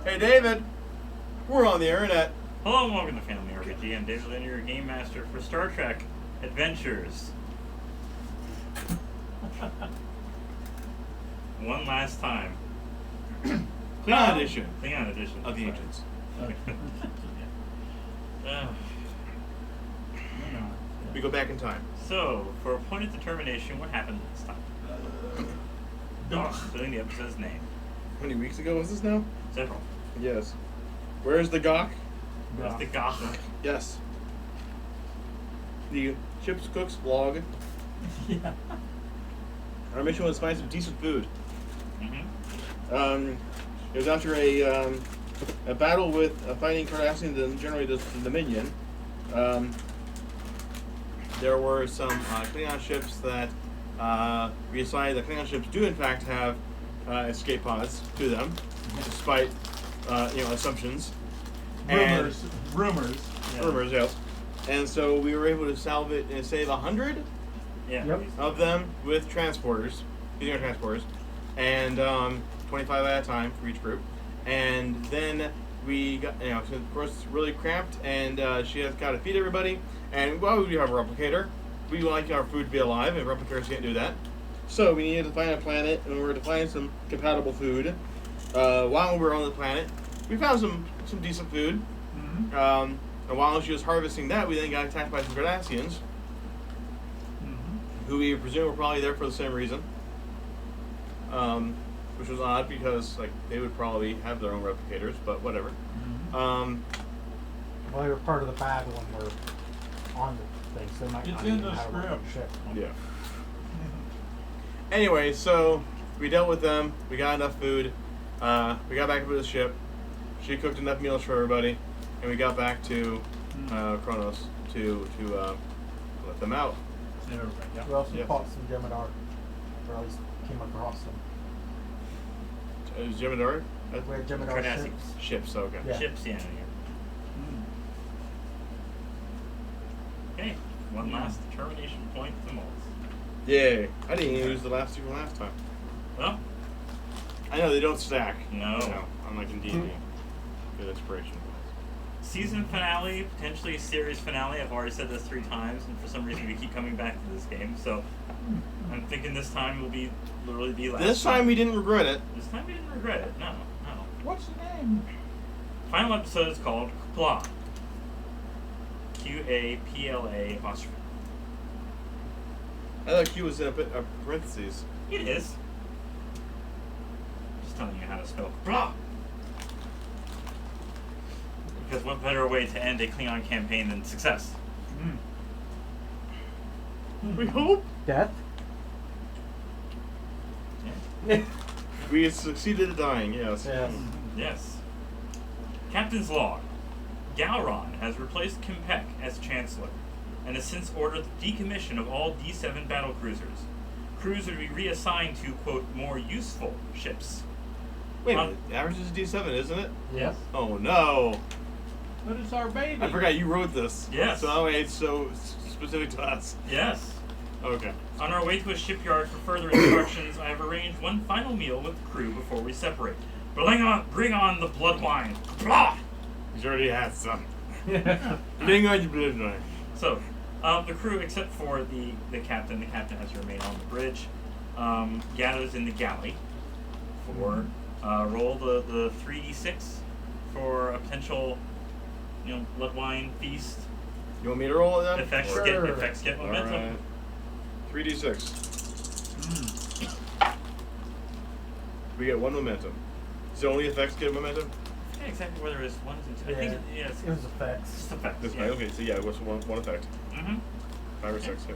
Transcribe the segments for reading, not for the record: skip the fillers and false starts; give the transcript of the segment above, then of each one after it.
Hey, David. We're on the internet. Hello and welcome to Family RPG. I'm David Leonard, your Game Master for Star Trek Adventures. One last time. Klingon edition. Klingon edition. Of the Sorry. Ancients. We go back in time. So, for a point of determination, what happened this time? Filling the episode's name. How many weeks ago was this now? Several. Yes. Where's the Gok? Where's the Gok? Yes. The Ship's Cook's vlog. Yeah. Our mission was to find some decent food. Mm-hmm. It was after a battle with fighting Cardassians and generally the Dominion. There were some Klingon ships that we decided that Klingon ships do in fact have escape pods to them, despite assumptions. Rumors. Rumors, yes. And so we were able to salve it and save 100 of them with transporters, using our transporters, and 25 at a time for each group. And then we got, so of course it's really cramped, and she has got to feed everybody. And why would we have a replicator? We like our food to be alive, and replicators can't do that. So we needed to find a planet in order to find some compatible food. While we were on the planet, we found some decent food. Mm-hmm. And while she was harvesting that, we then got attacked by some Cardassians, who we presume were probably there for the same reason. Which was odd because they would probably have their own replicators, but whatever. Mm-hmm. Well, they were part of the battle and were on the thing, so they might It's not in even the have a script. ship. Yeah. Anyway, so we dealt with them. We got enough food. We got back up to the ship. She cooked enough meals for everybody, and we got back to Kronos to let them out. We also Yeah. fought some Jem'Hadar, or at least came across them. Is Jem'Hadar? We had Jem'Hadar Cardassians. ships. Ships, okay. Yeah. Ships, yeah. Okay, one last determination point to Moles. Yay. I didn't even use the last two from last time. Well, I know they don't stack. No. Unlike in D&D. Good inspiration. season finale, potentially series finale. I've already said this 3 times, and for some reason we keep coming back to this game. So I'm thinking this time will be literally the last. This time we didn't regret it. This time we didn't regret it. No. What's the name? Final episode is called Qapla'. Qapla apostrophe. I thought Q was in a parentheses. It is. Just telling you how to spell Qapla'. Because what better way to end a Klingon campaign than success? We hope. Death? Yeah. We succeeded at dying, yes. Yes. Yes. Captain's log. Gowron has replaced K'mpec as Chancellor, and has since ordered the decommission of all D7 battle cruisers. Crews are to be reassigned to, quote, more useful ships. Wait a minute, the average is D7, isn't it? Yes. Oh no. But it's our baby. I forgot you wrote this. Yes. So it's so specific to us. Yes. Okay. On our way to a shipyard for further instructions, I have arranged one final meal with the crew before we separate. Bring on the blood wine. Blah! He's already had some. Bring on your blood wine. So, the crew, except for the captain has to remain on the bridge, gathers in the galley for roll the 3d6 for a potential, blood wine feast. You want me to roll that? Effects get momentum. All right. 3d6. We get 1 momentum. So only effects get momentum? Yeah, exactly whether it's 1 to 2. Yeah. I think it's It was effects. just effects. This yeah. way. Okay, so yeah, what's one effect? 5 or 6,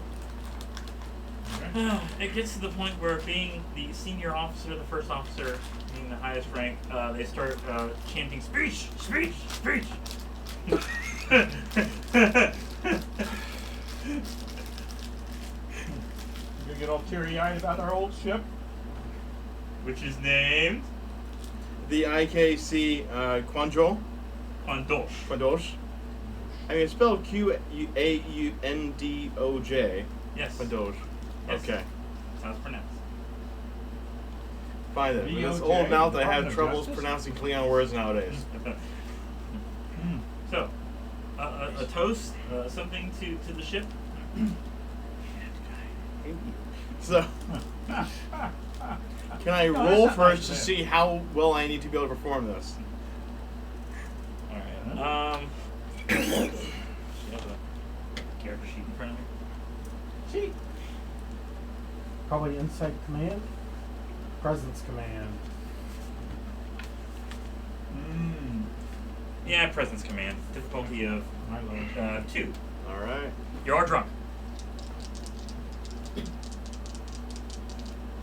yeah. It gets to the point where, being the senior officer, the first officer, being the highest rank, they start chanting, "Speech! Speech! Speech!" You get all teary-eyed about our old ship? Which is named The IKC Quanjo. Quandosh. Quandosh. I mean, it's spelled Qaundoj. Yes. Quandosh. Yes. Okay. That's how it's pronounced. Fine then. With this VOJ, old mouth, I Department have of troubles Justice? pronouncing Klingon words nowadays. So, a toast, something to the ship. So, can I roll first to see how well I need to be able to perform this? Alright. You have a character sheet in front of me? Cheat. Probably Insight Command, Presence Command. Yeah, presence command. Difficulty of 2. Alright. You are drunk.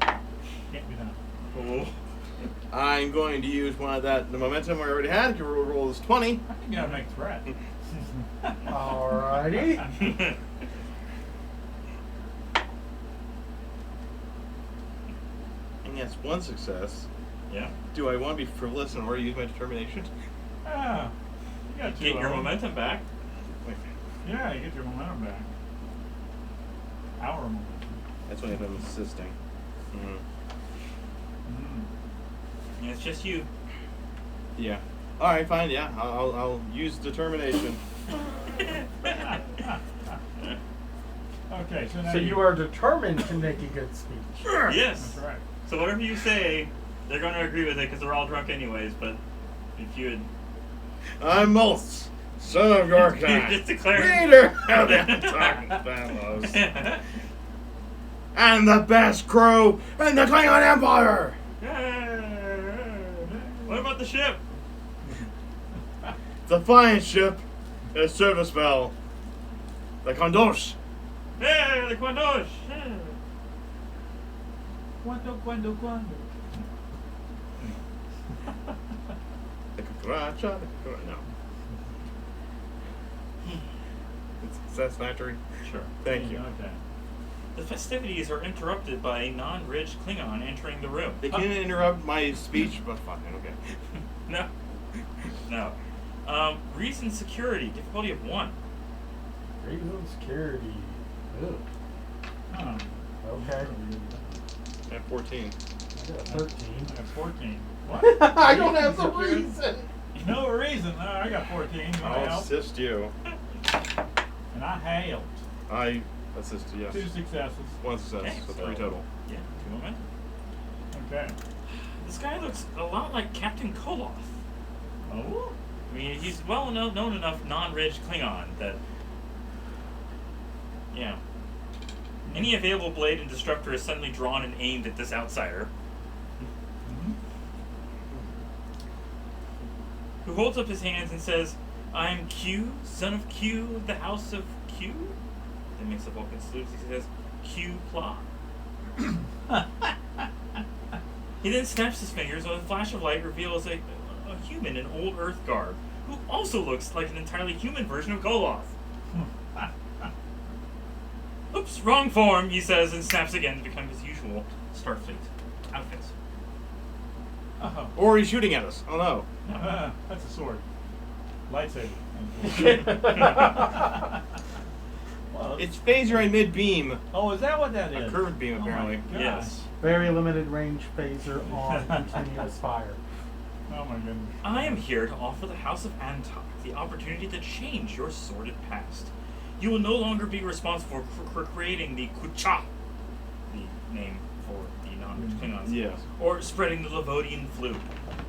Can't be done. Oh. I'm going to use one of that. The momentum I already had. You roll this 20. I think you gotta make a threat. Alrighty. And yes, one success. Yeah. Do I want to be frivolous in order to use my determination? Ah, you got 2 Get of your them. momentum back. Yeah, you get your momentum back. Our momentum. That's only if I'm assisting. Yeah, it's just you. Yeah. All right, fine. Yeah, I'll use determination. Okay, so now So you are determined to make a good speech. Yes. That's right. So whatever you say, they're going to agree with it because they're all drunk anyways. But if you had I'm Multh, son of Gorka, just declared leader of the Antaak fellows, and the best crew in the Klingon Empire. What about the ship? The fine ship, a service bell, the Kondosh. Hey, the Quandosh. Cuando. The Cucaracha. No. It's satisfactory. Sure. Thank you. Okay. The festivities are interrupted by a non-ridge Klingon entering the room. They can interrupt my speech, but fine, okay. No. Reason security, difficulty of 1. Reason security. Ugh. Huh. Okay. I have 14. I got 13. I got 14. What? I don't have the reason. No reason. I got 14. You want to I'll help? assist you. And I hailed. I assist you, yes. 2 successes. One success, Okay, so so- 3 total. Yeah, 2 momentum. Okay. This guy looks a lot like Captain Koloth. Oh? I mean, he's well known enough non-ridge Klingon that, yeah. Any available blade and disruptor is suddenly drawn and aimed at this outsider, who holds up his hands and says, "I am Q, son of Q of the house of Q." Then makes a Vulcan salute. He says, "Q Pla." He then snaps his fingers, and a flash of light reveals a human in old Earth garb, who also looks like an entirely human version of Koloth. Oops, wrong form, he says, and snaps again to become his usual Starfleet outfits. Oh. Or he's shooting at us. Oh no. That's a sword. Lightsaber. Well, It's phaser and mid-beam. oh, is that what that A is? curved beam, Oh my apparently. gosh. Yes. Very limited range phaser on continuous fire. Oh my goodness. I am here to offer the House of Antaak the opportunity to change your sordid past. You will no longer be responsible for creating the Kucha, the name for the non-Klingons, Yes. or spreading the Levodian flu.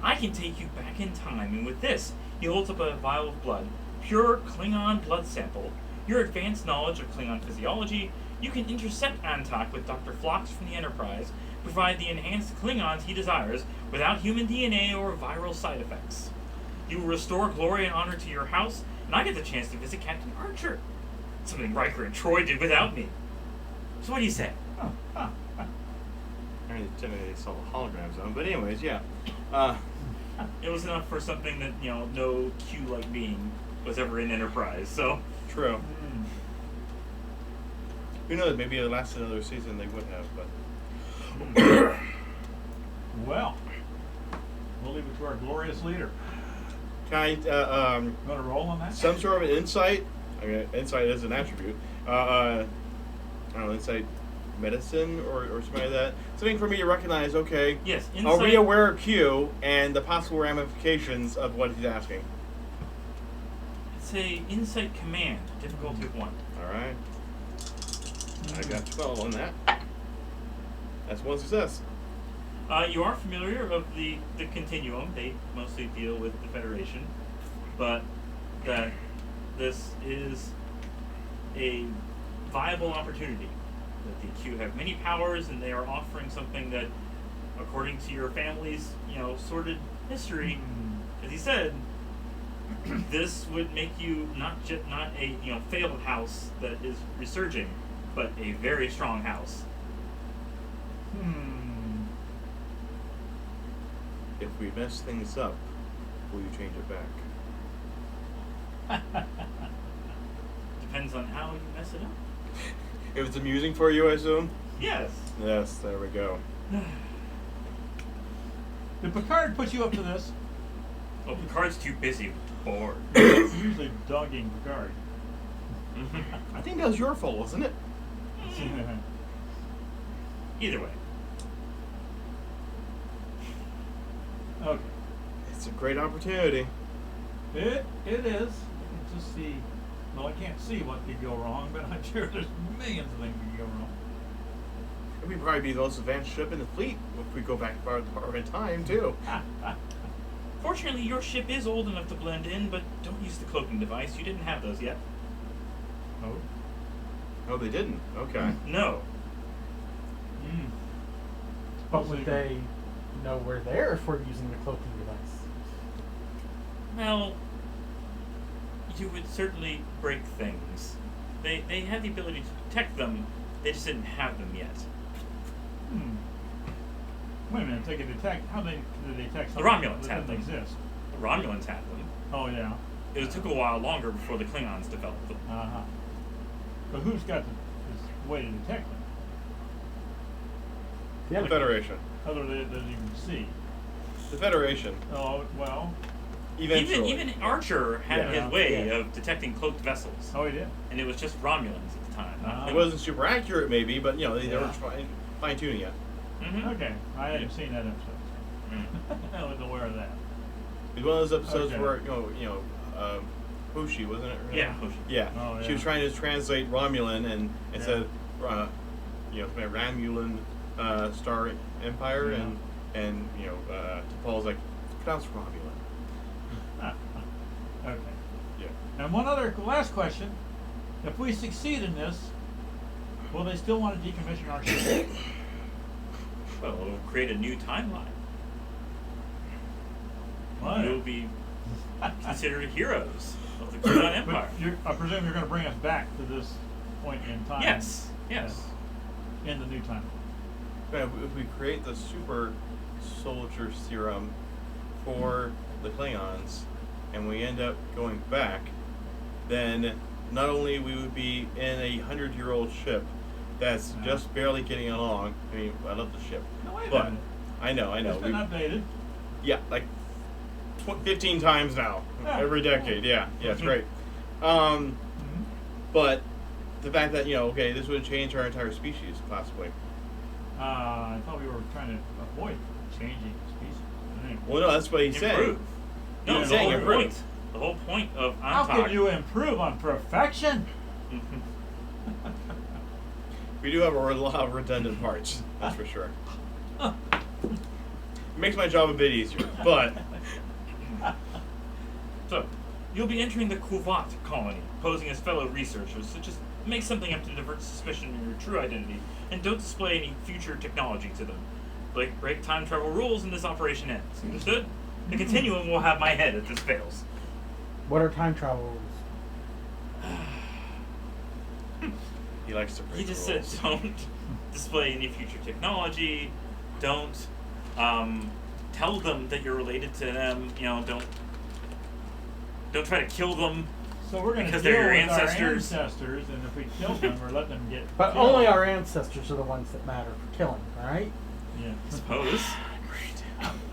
I can take you back in time, and with this, he holds up a vial of blood, pure Klingon blood sample. Your advanced knowledge of Klingon physiology, you can intercept Antaak with Dr. Phlox from the Enterprise, provide the enhanced Klingons he desires without human DNA or viral side effects. You will restore glory and honor to your house, and I get the chance to visit Captain Archer. Something Riker and Troy did without me. So what do you say? I mean, technically they saw the hologram zone, but anyways, yeah. It was enough for something that, no Q-like being was ever in Enterprise, so... True. Who knows, maybe if it lasted another season they would have, but... Well, we'll leave it to our glorious leader. Can I, Want to roll on that? some sort of insight? Okay, insight is an attribute. I don't know, insight medicine or something like that. Something for me to recognize, okay, Yes, are we insight. aware of Q and the possible ramifications of what he's asking? It's a insight command, difficulty of 1. Alright. I got 12 on that. That's one success. You are familiar of the continuum. They mostly deal with the Federation, but that this is a viable opportunity. That the Q have many powers, and they are offering something that, according to your family's, sordid history, as he said, this would make you not a failed house that is resurging, but a very strong house. If we mess things up, will you change it back? Depends on how you mess it up. If it's amusing for you, I assume? Yes. Yes, there we go. Did Picard put you up to this? Well, Picard's too busy bored. Usually dogging Picard. I think that was your fault, wasn't it? Either way. Okay. It's a great opportunity. It is. You can just see. Well, I can't see what could go wrong, but I'm sure there's millions of things that could go wrong. We'd probably be the most advanced ship in the fleet if we go back far in time, too. Fortunately, your ship is old enough to blend in, but don't use the cloaking device. You didn't have those yet. Oh. Oh, they didn't? Okay. No. But would they know we're there if we're using the cloaking device? Well, you would certainly break things. They had the ability to detect them, they just didn't have them yet. Wait a minute, they can detect. How do they detect The something Romulans that had doesn't them. exist? The Romulans had them. Oh, yeah. It took a while longer before the Klingons developed them. Uh-huh. But who's got this way to detect them? Yeah, The Federation. Other than you can see. The Federation. Oh, well. Eventually. Even Archer had Yeah. his way Yeah. of detecting cloaked vessels. Oh, he did? And it was just Romulans at the time. not It Klingons. wasn't super accurate, maybe, but, they Yeah. were fine-tuning it. Mhm. Okay. I hadn't seen that episode. I wasn't aware of that. It was one of those episodes Okay. where, Hoshi, wasn't it? her Yeah, name? Hoshi. Yeah. Oh, She was yeah. trying to translate Romulan and Yeah. said, Romulan Star Empire, Yeah. and Paul's like, pronounce Romulan. Okay. Yeah. And one other last question. If we succeed in this, will they still want to decommission our ship? Well, it'll create a new timeline. Well, You'll be considered heroes of the Klingon Empire. But I presume you're going to bring us back to this point in time. Yes. In the new time. If we create the super soldier serum for the Klingons, and we end up going back, then not only we would be in a 100-year-old ship that's just barely getting along. I mean, I love the ship, No, wait a but minute. I know. It's been We- updated. Yeah, like 15 times now, Yeah. every decade. Yeah, it's great. Mm-hmm. But the fact that this would change our entire species possibly. I thought we were trying to avoid changing species. Anyway. Well, no, that's what he's saying. Improve. No, He's the saying whole improve. point. The whole point of Antaak. How can you improve on perfection? We do have a lot of redundant parts, that's for sure. It makes my job a bit easier, but So, you'll be entering the Kuvat colony, posing as fellow researchers, so just make something up to divert suspicion of your true identity, and don't display any future technology to them. Break time travel rules and this operation ends. Understood? The Continuum will have my head if this fails. What are time travel rules? he likes to break He just the said rules. don't display any future technology, don't tell them that you're related to them, don't try to kill them. So we're going to Because deal they're your with our ancestors. ancestors, and if we kill them, we're letting them get But killed. only our ancestors are the ones that matter for killing, right? Yeah. I suppose.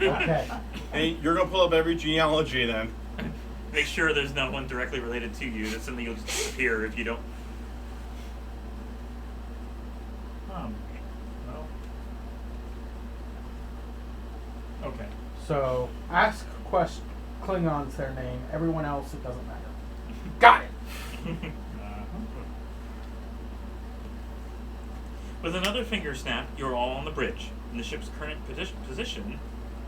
Okay. And you're gonna pull up every genealogy then. Make sure there's no one directly related to you. That's something you'll just disappear if you don't. Okay. So ask Klingons their name. Everyone else, it doesn't matter. Got it. With another finger snap, you're all on the bridge, and the ship's current position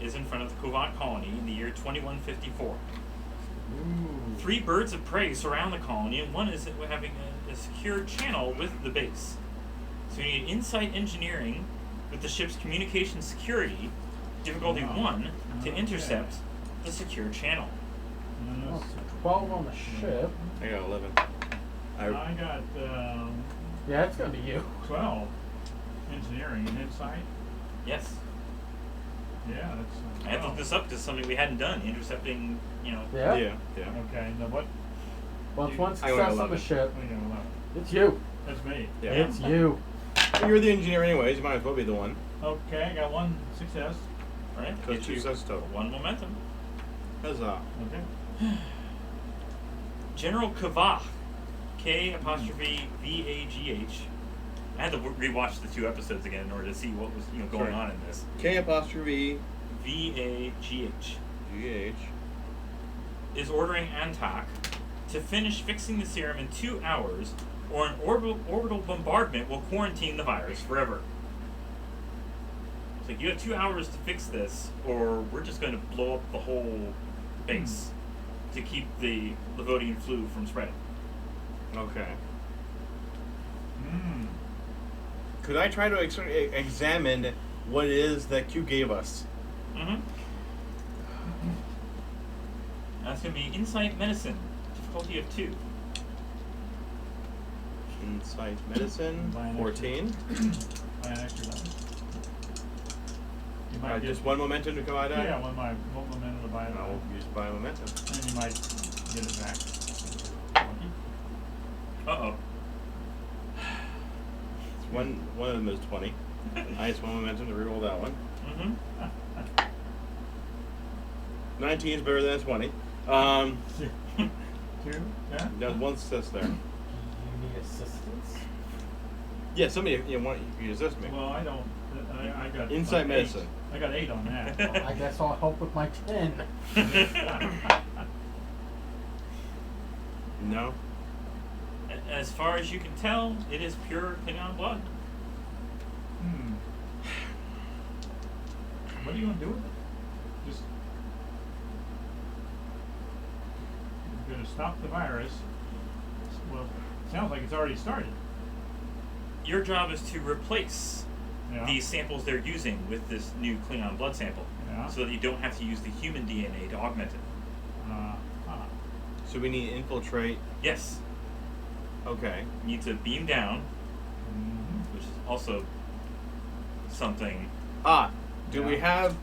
is in front of the Kovat colony in the year 2154. Ooh. 3 birds of prey surround the colony, and one is having a secure channel with the base. So you need insight engineering with the ship's communication security, difficulty 1, to intercept the secure channel. Oh, so 12 on the ship. I got 11. I got Yeah, it's gonna be you. 12. Engineering and insight. Yes. Yeah, that's. I had to look this up because it's something we hadn't done, intercepting, Yeah. Yeah. Okay, now what? Well, it's one I got success on 11. the ship. We got 11. It's you. That's me. Yeah. It's you. You're the engineer anyways. You might as well be the one. Okay, I got 1 success. Right? So Get 2 you success total. 1 momentum. Huzzah. Okay. General Kavach, K''VAGH. I had to rewatch the 2 episodes again in order to see what was going on in this. K''VAGH VAGH is ordering Antaak to finish fixing the serum in 2 hours, or an orbital bombardment will quarantine the virus forever. It's like, you have 2 hours to fix this, or we're just going to blow up the whole base to keep the Levodian flu from spreading. Okay. Hmm. Could I try to examine what it is that Q gave us? Mm-hmm. That's going to be Insight Medicine, difficulty of 2. Insight Medicine, Buy an 14. Buy an extra die. You might Just 1 momentum to come out of Yeah, one momentum to buy it. I'll use by momentum. And you might get it back. Uh-oh. One of them is 20. Nice 1 momentum to reroll that one. Mm-hmm. 19 is better than 20. 2? Yeah? There's 1 success there. You need assistance? Yeah, somebody you assist me. Well, I don't. I got. Insight 8. medicine. I got 8 on that. Well, I guess I'll help with my 10. No. As far as you can tell, it is pure Klingon blood. Hmm. What are you gonna do with it? Just. You're gonna stop the virus. Well, it sounds like it's already started. Your job is to replace Yeah. the samples they're using with this new Klingon blood sample, Yeah. so that you don't have to use the human DNA to augment it. So we need to infiltrate. Yes, Okay. you need to beam down, Mm-hmm. which is also something. Do we Yeah. have...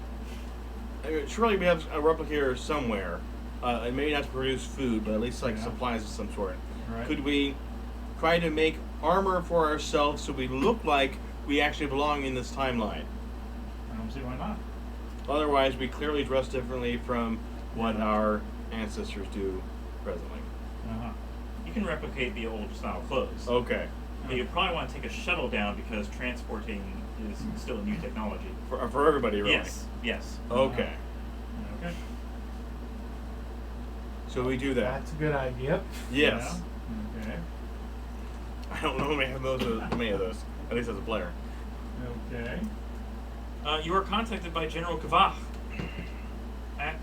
surely we have a replicator somewhere. And maybe not to produce food, but at least like Yeah. supplies of some sort. Right. Could we try to make armor for ourselves so we look like we actually belong in this timeline? I don't see why not. Otherwise, we clearly dress differently from what Yeah. our ancestors do presently. Uh-huh. You can replicate the old style clothes, Okay. but you probably want to take a shuttle down because transporting is still a new technology. For everybody, really? Yes, yes. Okay. Okay. So we do that. That's a good idea. Yes. Yeah. Okay. I don't know how many of those. At least as a player. Okay. You are contacted by General Kavach,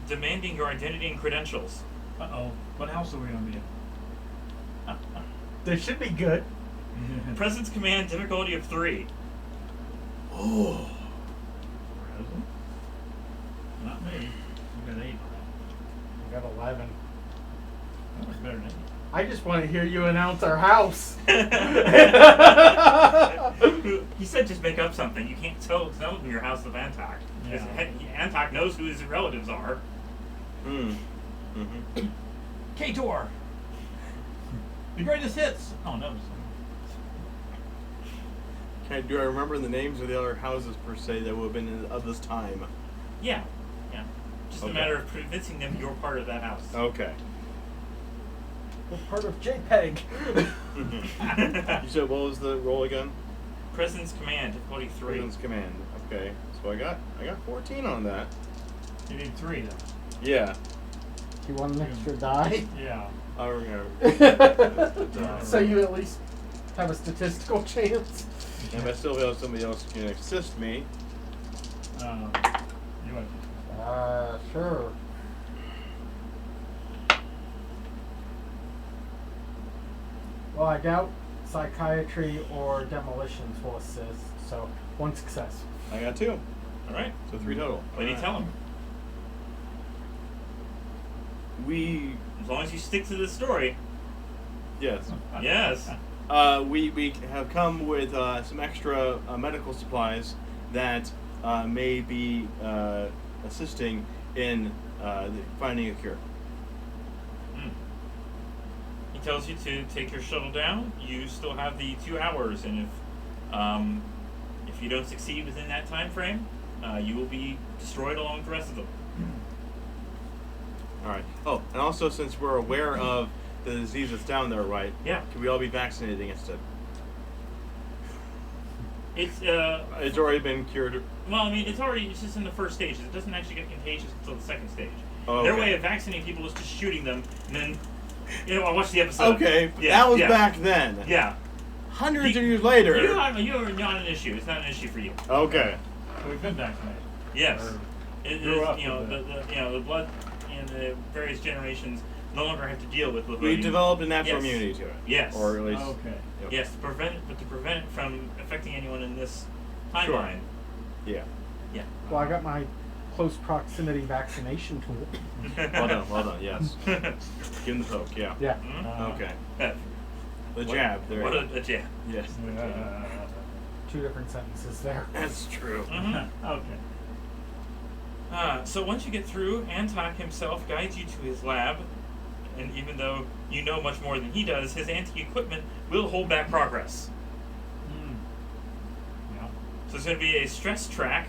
demanding your identity and credentials. Uh-oh. What house are we gonna be in? They should be good. Presence command difficulty of 3. Oh. Present? Not me. You got 8 on I got 11. that. That was better than 8. I just want to hear you announce our house. He said just make up something. You can't tell them your house of Antaak. Yeah. Antaak knows who his relatives are. Mm-hmm. K-Tor! The greatest hits! Oh, no. Do I remember the names of the other houses per se that would have been of this time? Yeah, yeah. Just a Okay. matter of convincing them you're part of that house. Okay. We're part of JPEG. You said what was the roll again? Presence command difficulty 3. Presence command. Okay. So I got 14 on that. You need 3 then. Yeah. You want an extra die? Yeah. I remember. So you at least have a statistical chance. And I still feel somebody else can assist me. You want Sure. Well, I doubt psychiatry or demolitions will assist, so 1 success. I got 2. All right. So 3 total. What do you tell him? We. As long as you stick to the story. Yes. Yes. We have come with some extra medical supplies that may be assisting in finding a cure. He tells you to take your shuttle down. You still have the 2 hours, and if you don't succeed within that time frame, you will be destroyed along with the rest of them. All right. Oh, and also since we're aware of the disease that's down there, right? Yeah. Can we all be vaccinated against it? It's already been cured. Well, I mean, it's just in the first stage. It doesn't actually get contagious until the second stage. Oh, okay. Their way of vaccinating people is just shooting them, and then, I watched the episode. Okay, that was back then. Yeah. Hundreds of years later. You're not an issue. It's not an issue for you. Okay. We've been vaccinated. Yes. Or It is, the blood in the various generations no longer have to deal with Levodian. We developed a natural immunity to it. Yes. Or at least. Okay. Yep. Yes, to prevent it from affecting anyone in this timeline. Sure. Yeah. Yeah. Well, I got my close proximity vaccination tool. Well done, yes. Give him the poke, yeah. Yeah. Okay. Uh, The jab, there What you go. a jab. Yes. 2 different sentences there. That's true. Mm-hmm. Okay. So once you get through, Antaak himself guides you to his lab, and even though you know much more than he does, his anti-equipment will hold back progress. Yeah. So it's going to be a stress track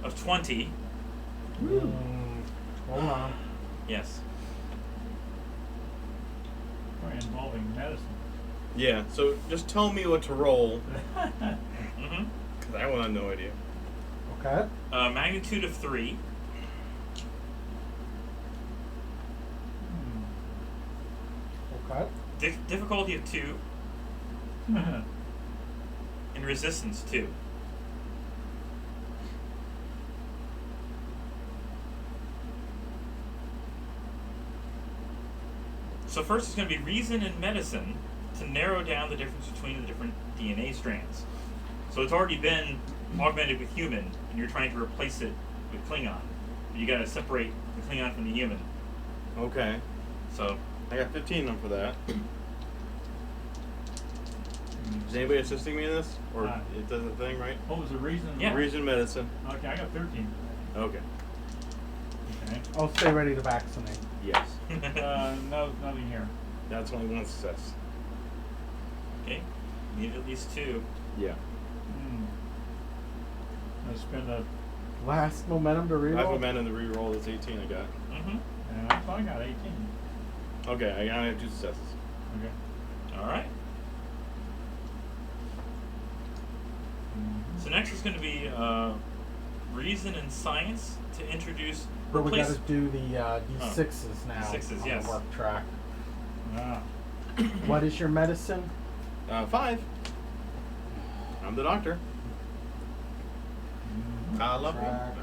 of 20. Hold on. Yes. We're involving medicine. Yeah, so just tell me what to roll, Mm-hmm. because I will have no idea. Okay. Magnitude of 3. Okay. Difficulty of 2. And resistance 2. So first it's going to be reason and medicine to narrow down the difference between the different DNA strands. So it's already been augmented with human, and you're trying to replace it with Klingon. You got to separate the Klingon from the human. Okay. So I got 15 on for that. Is anybody assisting me in this? Or it does a thing, right? What was the reason? Yeah. Reason medicine. Okay, I got 13. Okay. Okay. I'll stay ready to vaccinate. Yes. No, nothing here. That's only 1 success. okay, need at least 2. Yeah. Let's spend a. Last momentum to reroll. I've amended the reroll. That's 18 I got. Mm-hmm. Yeah, I got 18. Okay, I got 2 successes. Okay. All right. So next is going to be reason and science to introduce. But we got replace. to do the D6s now D6s, on yes. the work track. Ah. What is your medicine? 5. I'm the doctor. I love you. Track.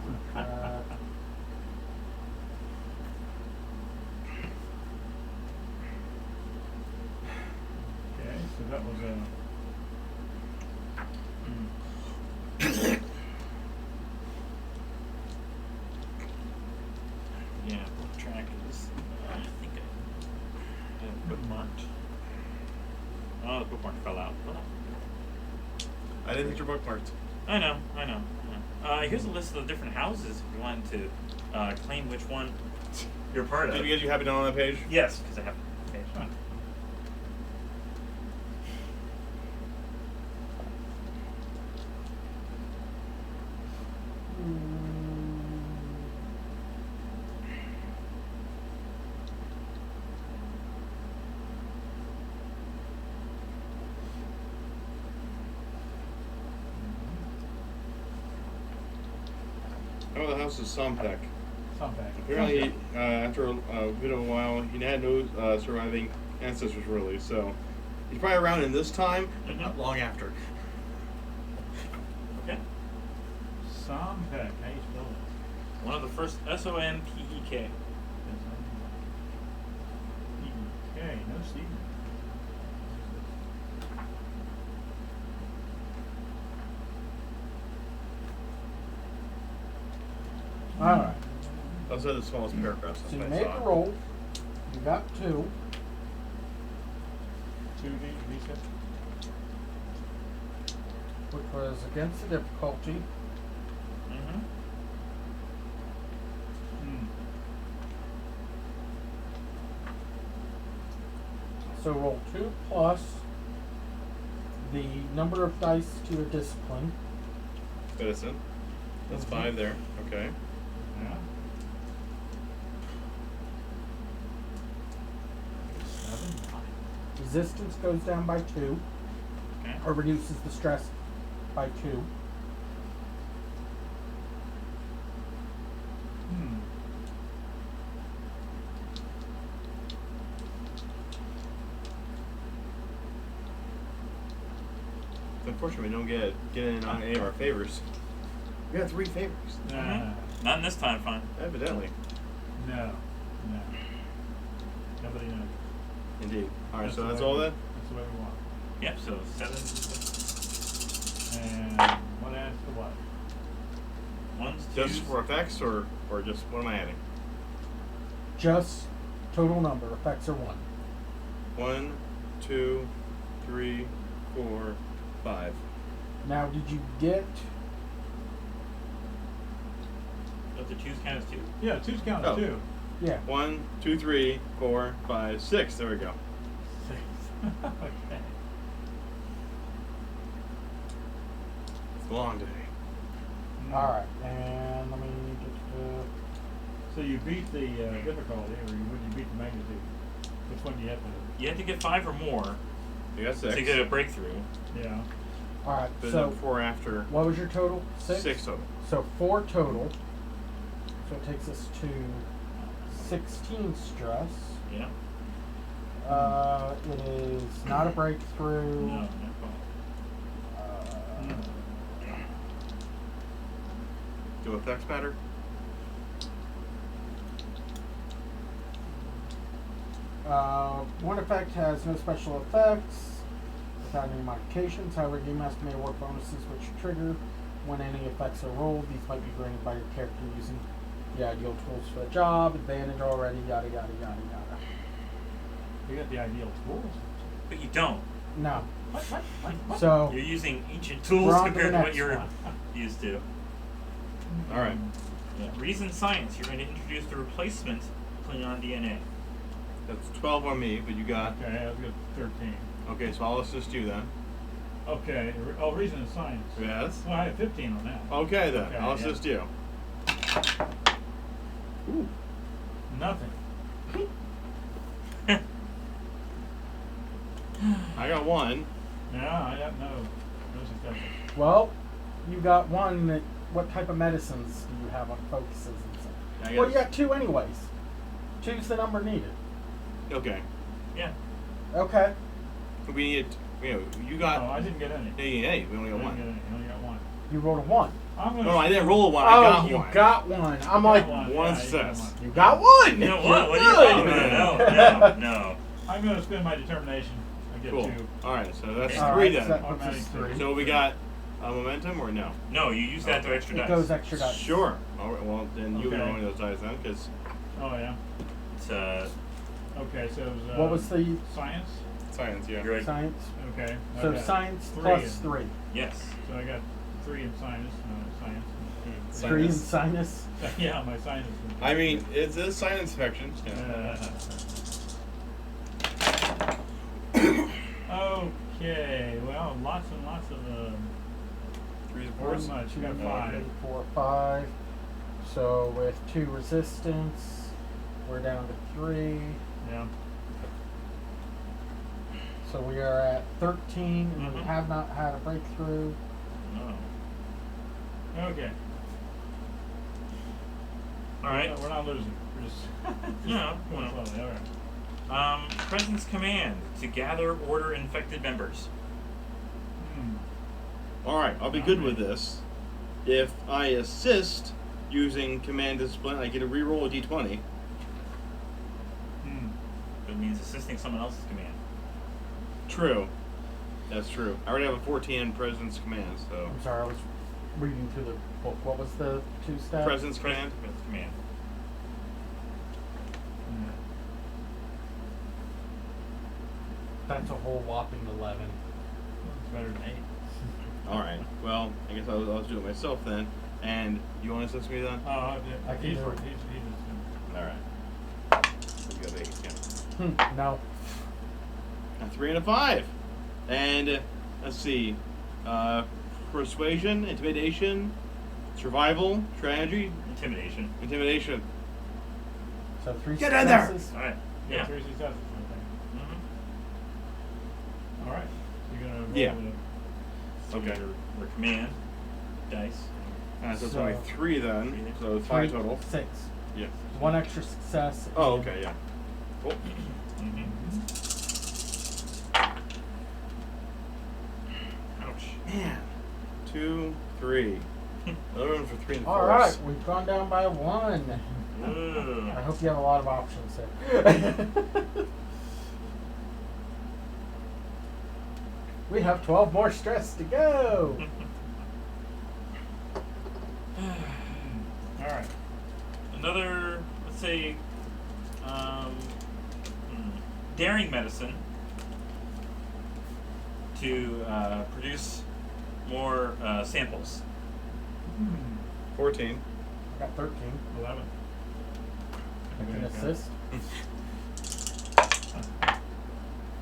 Okay, so that was a. Yeah, book track is. I think I bookmarked. Oh, the bookmark fell out. I didn't think your bookmarked. I know. Here's a list of the different houses if you wanted to claim which one you're part of. Did you have it done on that page? Yes, because I have a page. Huh. Oh, the house is Sompek. Apparently, after a bit of a while, he had no surviving ancestors really, so he's probably around in this time, but not long after. Okay. Sombeck, how you spell it? One of the first Sonpek. Okay, no C. Alright. Those are the smallest paragraphs. So you I make saw. a roll. You got 2. 2D, reset. Which was against the difficulty. Mm-hmm. So roll 2 plus the number of dice to your discipline. Medicine. That's 5 there. Okay. Yeah. 7. Resistance goes down by 2. Okay. Or reduces the stress by 2. Unfortunately, we don't get in on any of our favors. We got 3 favors. Not in this time, fine. Evidently. No. Nobody knows. Indeed. Alright, so the that's way all we- then? That's the way we want it. Yep, so 7. And what adds to what? 1s, 2s. Just for effects, or just what am I adding? Just total number. Effects are 1. 1, 2, 3, 4, 5. Now, did you get... Does the 2s count as 2? Yeah, 2's count Oh. as 2. Yeah. 1, 2, 3, 4, 5, 6. There we go. 6. Okay. It's a long day. Alright, and let me just... So you beat the difficulty, or would you beat the magnitude? Which one do you have to do? You have to get 5 or more You got 6. to get a breakthrough. Yeah. Alright, But so... then before, after. What was your total? 6? 6 total. So 4 total. So it takes us to 16 stress. Yeah. It is not a breakthrough. No, no Do effects matter? One effect has no special effects without any modifications. However, game master may award bonuses which trigger when any effects are rolled. These might be granted by your character using the ideal tools for the job, advantage already, yada yada yada yada. You got the ideal tools. But you don't. No. What? So You're using ancient We're tools on to compared the to what next you're one. used to. Alright. Yeah. Reason science, you're going to introduce the replacement Klingon DNA. That's 12 on me, but you got. Okay, I was good 13. Okay, so I'll assist you then. Okay. Oh, reason and science. Yes. Well, I had 15 on that. Okay then, Okay, I'll yeah. assist you. Ooh. Nothing. I got 1. Yeah, I got no successes. well, you got one that what type of medicines do you have on focuses and stuff? I Well, you guess. got 2 anyways. 2's the number needed. Okay. Yeah. Okay. We need. You got. No, I didn't get any. Hey, we only got I didn't 1. get any. I only got 1. You rolled a 1. I'm gonna. No, I didn't roll a 1. I Oh, got you 1. got 1. I'm I like, got one Yeah, you got success. one. you got 1. You know what? What You're are you good. talking about? No. I'm gonna spend my determination. I get Cool. 2. Alright, so that's Okay. 3 Alright, so then. that puts us Automatic 3. So we got momentum or no? No, you use that to extra It dice. goes extra dice. Sure. Alright, well then you Okay. can only those dice then, because Oh yeah. It's Okay, so it was, What was the science? science, yeah. you're science? Okay. So okay. science 3 plus in- 3. yes. So I got 3 in science. Science. Sinus. 3 in sinus. Yeah, my science. I mean, it's a sinus infection. Yeah. Okay, well, lots and lots of 3 very supports. much. You got 2, 5. 3, 4, 5. So with 2 resistance, we're down to 3. Yeah. So we are at 13, and we Mhm. have not had a breakthrough. No. Okay. All right. We're not losing. We're just. No. Going No. slowly. All right. Presence command to gather order infected members. All right, I'll be good with this. If I assist using command discipline, I get a reroll a d20. It means assisting someone else's command. True. That's true. I already have a 14 in presence command, so. I'm sorry, I was reading through the book. What was the 2 stats? Presence command. Presence command. That's a whole whopping 11. It's better than 8. All right. Well, I guess I'll do it myself then. And you want to assist me then? Oh, yeah. I can He's do it. All right. You got 8. Yeah. No. A 3 and a 5. And let's see. Persuasion, intimidation, survival, strategy, Intimidation. intimidation. So 3 Get in there! successes. All right. Yeah. Yeah. 3 successes, I think. Mm-hmm. All right. You're gonna roll Yeah. So Okay. your command dice. So it's So- only 3 then. So 5 total. 6. Yeah. 1 extra success. Oh, and- okay, yeah. Cool. Ouch. Man. 2, 3. Another one for 3 and 4. All right, we've gone down by 1. Ooh. I hope you have a lot of options there. We have 12 more stress to go. All right. Another, let's say, daring medicine to produce more samples. 14. I got 13. 11. I can Okay. assist.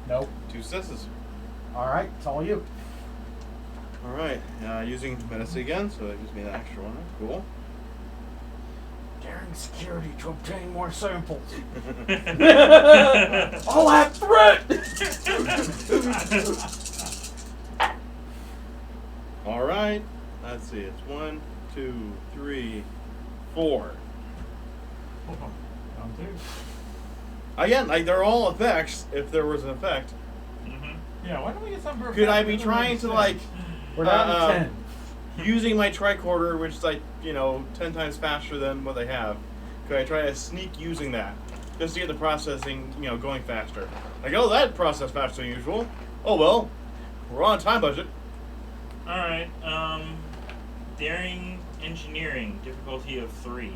Nope. 2 successes. All right, it's all you. All right. Using medicine again, so it gives me an extra one. Cool. Daring security to obtain more samples. All at threat. All right. Let's see. It's 1, 2, 3, 4. Round 2. Again, like they're all effects. If there was an effect, Yeah, why don't we get some for could I be trying to like We're down to 10. using my tricorder, which is like 10 times faster than what they have? Could I try to sneak using that just to get the processing going faster? Like, oh, that processed faster than usual. Oh well, we're on a time budget. All right. Daring engineering, difficulty of 3.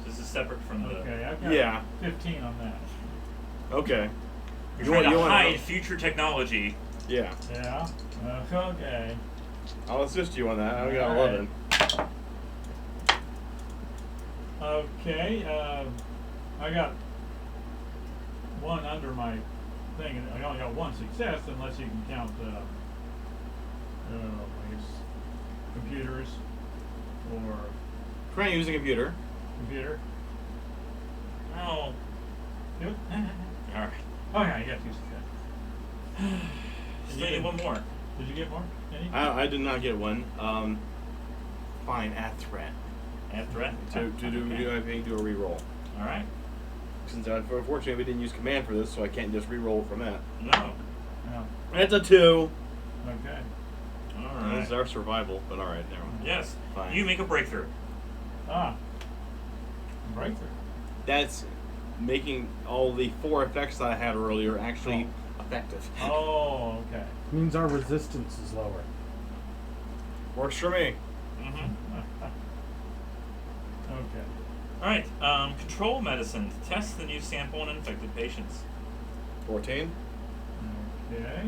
This is separate from the. Okay, I've got Yeah. 15 on that. Okay. You're trying to wanna hide know? future technology. Yeah. Yeah. Okay. I'll assist you on that. I got All right. 11. Okay. I got 1 under my thing, and I only got 1 success unless you can count I guess computers or Trying using a computer. computer. Oh. Yep. All right. Oh yeah, I got 2 success. Still need one more. Did you get more? Any? I did not get one. Fine, at threat. Add threat. To do anything, do a reroll. All right. Since unfortunately we didn't use command for this, so I can't just reroll from that. No. No. That's a 2. Okay. All This is right. our survival, but all right, never mind. Yes. Fine. You make a breakthrough. Breakthrough. That's making all the 4 effects that I had earlier actually effective. Oh, okay. Means our resistance is lower. Works for me. Okay. All right. Control medicine to test the new sample on infected patients. 14. Okay.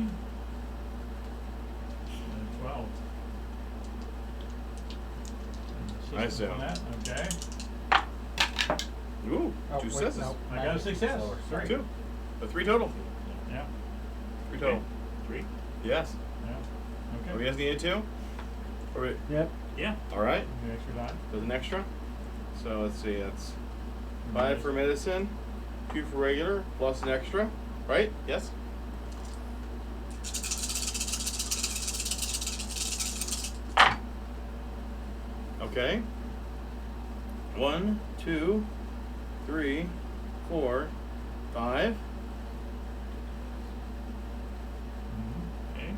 12. I see. On that. Okay. Ooh, Oh, 2 wait, successes. no. I got a success. Lower. Sorry. 2. 3 total. Yeah. 3 total. 3. Yes. Yeah. Oh, Okay. you guys needed 2? Or wait, Yep. Yeah. all right. The extra die. There's an extra. So let's see. That's 5 for medicine, 2 for regular, plus an extra. Right? Yes. Okay. 1, 2, 3, 4, 5. Okay.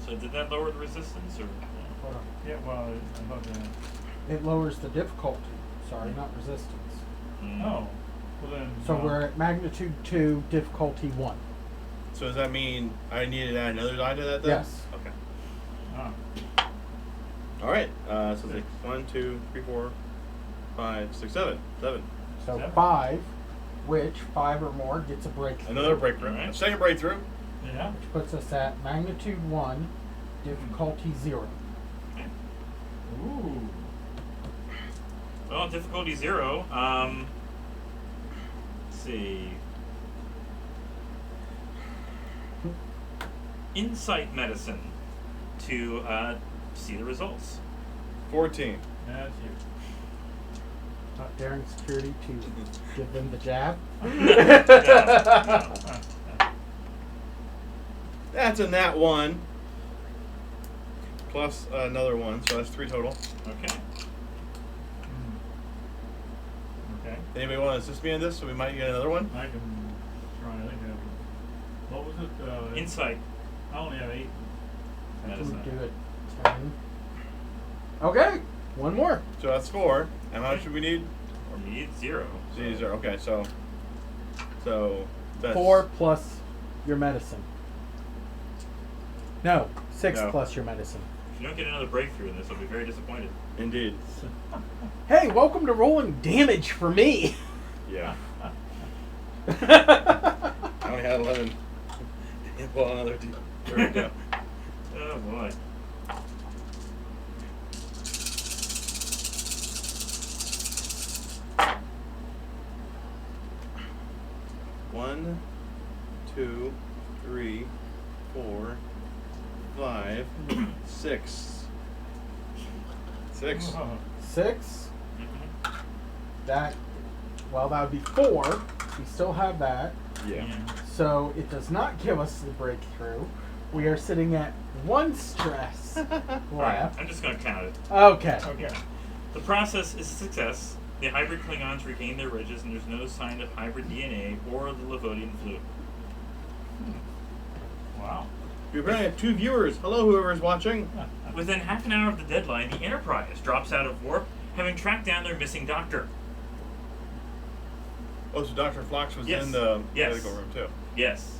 So did that lower the resistance, or? Hold on. Yeah, well, I thought that. It lowers the difficulty. Sorry, not resistance. Oh, well then. So we're at magnitude 2, difficulty 1. So does that mean I need to add another die to that then? Yes. Okay. Ah. Alright, so it's like 1, 2, 3, 4, 5, 6, 7. 7. So 7. 5, which 5 or more gets a breakthrough. Another breakthrough. Alright. Second breakthrough. Yeah. Which puts us at magnitude 1, difficulty 0. Ooh. Well, difficulty 0. Let's see. Insight medicine to see the results. 14. That's you. Not daring security to give them the jab. No. That's a nat 1. Plus another 1, so that's 3 total. Okay. Okay. Anybody want to assist me in this so we might get another one? I can try. I think what was it? Insight I only have 8. We medicine. do it 10. Okay, one more. So that's 4. And how much do we need? Or need 0. So 0. Okay, so that's 4 plus your medicine. No, 6 No. plus your medicine. If you don't get another breakthrough in this, I'll be very disappointed. Indeed. Hey, welcome to rolling damage for me. Yeah. I only had 11. Well, another D. There we go. Oh boy. One, 2, 3, 4, 5, 6. 6. 6. Mhm. That would be 4. We still have that. Yeah. So it does not give us the breakthrough. We are sitting at 1 stress left. I'm just going to count it. Okay. Okay. The process is a success. The hybrid Klingons regain their ridges, and there's no sign of hybrid DNA or the Levodian flu. Wow. We apparently have 2 viewers. Hello, whoever's watching. Within half an hour of the deadline, the Enterprise drops out of warp, having tracked down their missing doctor. Oh, so Dr. Flox was Yes. in the Yes. medical room, too. Yes.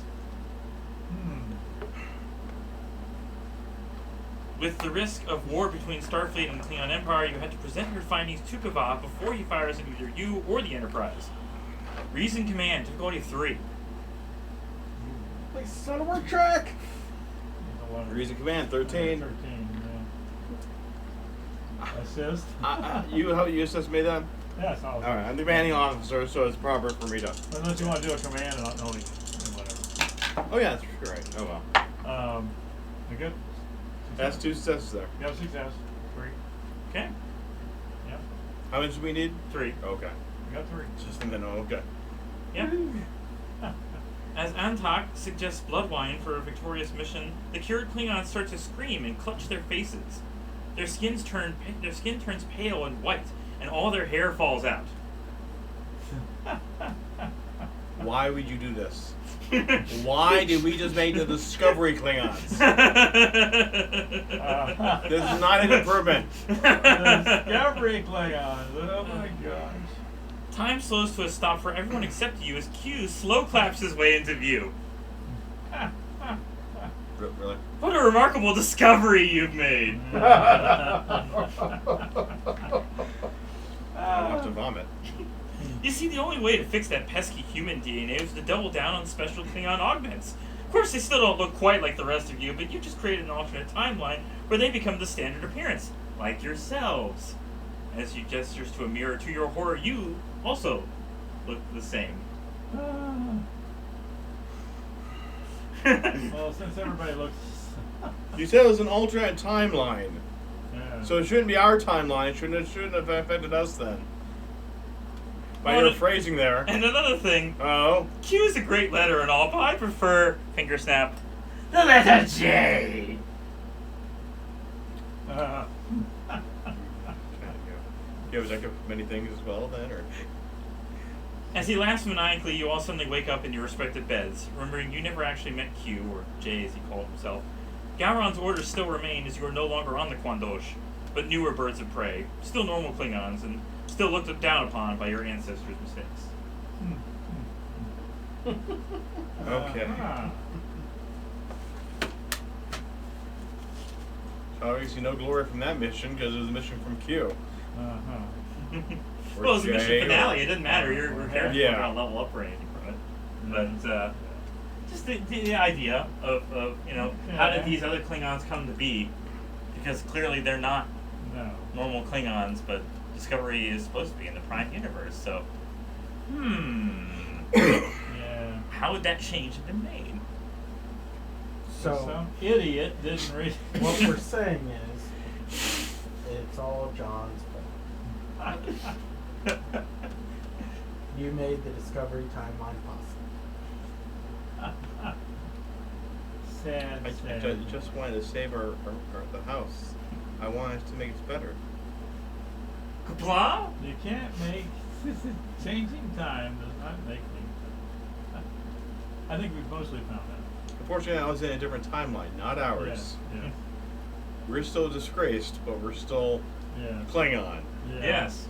With the risk of war between Starfleet and the Klingon Empire, you had to present your findings to Kava before he fires into either you or the Enterprise. Reason command, difficulty 3. Like son of a track. Reason command, 13. 13, yeah. Assist? You assist me then? Yes, I'll. Alright, I'm the commanding officer, so it's proper for me to. Unless you want to do a command and I'll only. Whatever. Oh, yeah, that's right. Oh, well. We good? That's 2 successes there. You have success. 3. Okay? Yep. How much do we need? 3. Okay. You got 3. Just a minute. Okay. Yeah. As Antaak suggests blood wine for a victorious mission, the cured Klingons start to scream and clutch their faces. Their skin turns pale and white, and all their hair falls out. Why would you do this? Why did we just make the Discovery Klingons? This is not an improvement. Discovery Klingons. Oh my gosh. Time slows to a stop for everyone except you as Q slow claps his way into view. Really? What a remarkable discovery you've made! I want to vomit. You see, the only way to fix that pesky human DNA was to double down on special Klingon augments. Of course, they still don't look quite like the rest of you, but you just created an alternate timeline where they become the standard appearance, like yourselves. As you gestures to a mirror, to your horror, you also look the same. Well, since everybody looks. You said it was an alternate timeline. Yeah. So it shouldn't be our timeline. Shouldn't have affected us then. By Well, your phrasing there. And another thing, Oh. Q is a great letter and all, but I prefer, finger snap, the letter J. You have objective many things as well, then, or? As he laughs maniacally, you all suddenly wake up in your respective beds, remembering you never actually met Q, or J as he called himself. Gowron's orders still remain as you are no longer on the Quandosh, but newer birds of prey, still normal Klingons, and still looked down upon by your ancestors' mistakes. Okay. Obviously no glory from that mission, because it was a mission from Q. Well, it was a mission J, finale. It didn't matter. Your character Yeah. not level up or anything from it. But just the idea of how did these other Klingons come to be? Because clearly they're not normal Klingons, but Discovery is supposed to be in the Prime Universe. So, how would that change have been made? So some idiot didn't read. what we're saying is, it's all John's fault. You made the Discovery timeline possible. Sad. I just wanted to save the house. I wanted to make it better. Kapla? You can't make changing time does not make things. I think we've mostly found that. Unfortunately, I was in a different timeline, not ours. Yeah. We're still disgraced, but we're still Klingon. Yeah. Yes.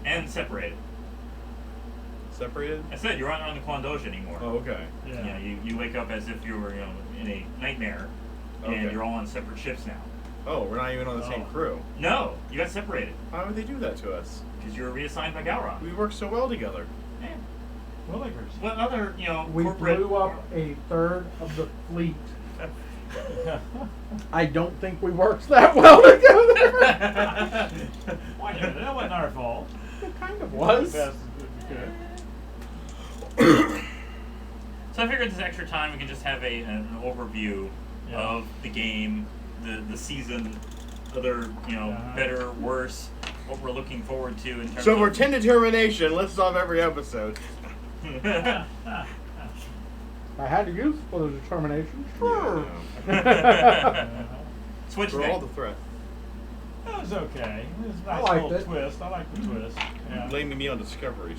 And separated. Separated? I said you're not on the Quandosh anymore. Oh, okay. Yeah. You wake up as if you were in a nightmare, and Okay. you're all on separate ships now. Oh, we're not even on the same crew. No, you got separated Why would they do that to us? because you were reassigned by Gowron. We work so well together. Yeah. Willikers. What other We corporate? blew up a third of the fleet. I don't think we worked that well together. Wait a minute, that wasn't our fault. It kind of was. The best as good as we could. So I figured this extra time we can just have an overview of the game, the season, other better, worse, what we're looking forward to in terms So of. for 10 determination, lists off every episode. I had to use it for the determination. Sure. Switch For day. all the threat. That was okay. It was a nice liked little it. twist. I like the twist. Yeah. Blaming me on discoveries.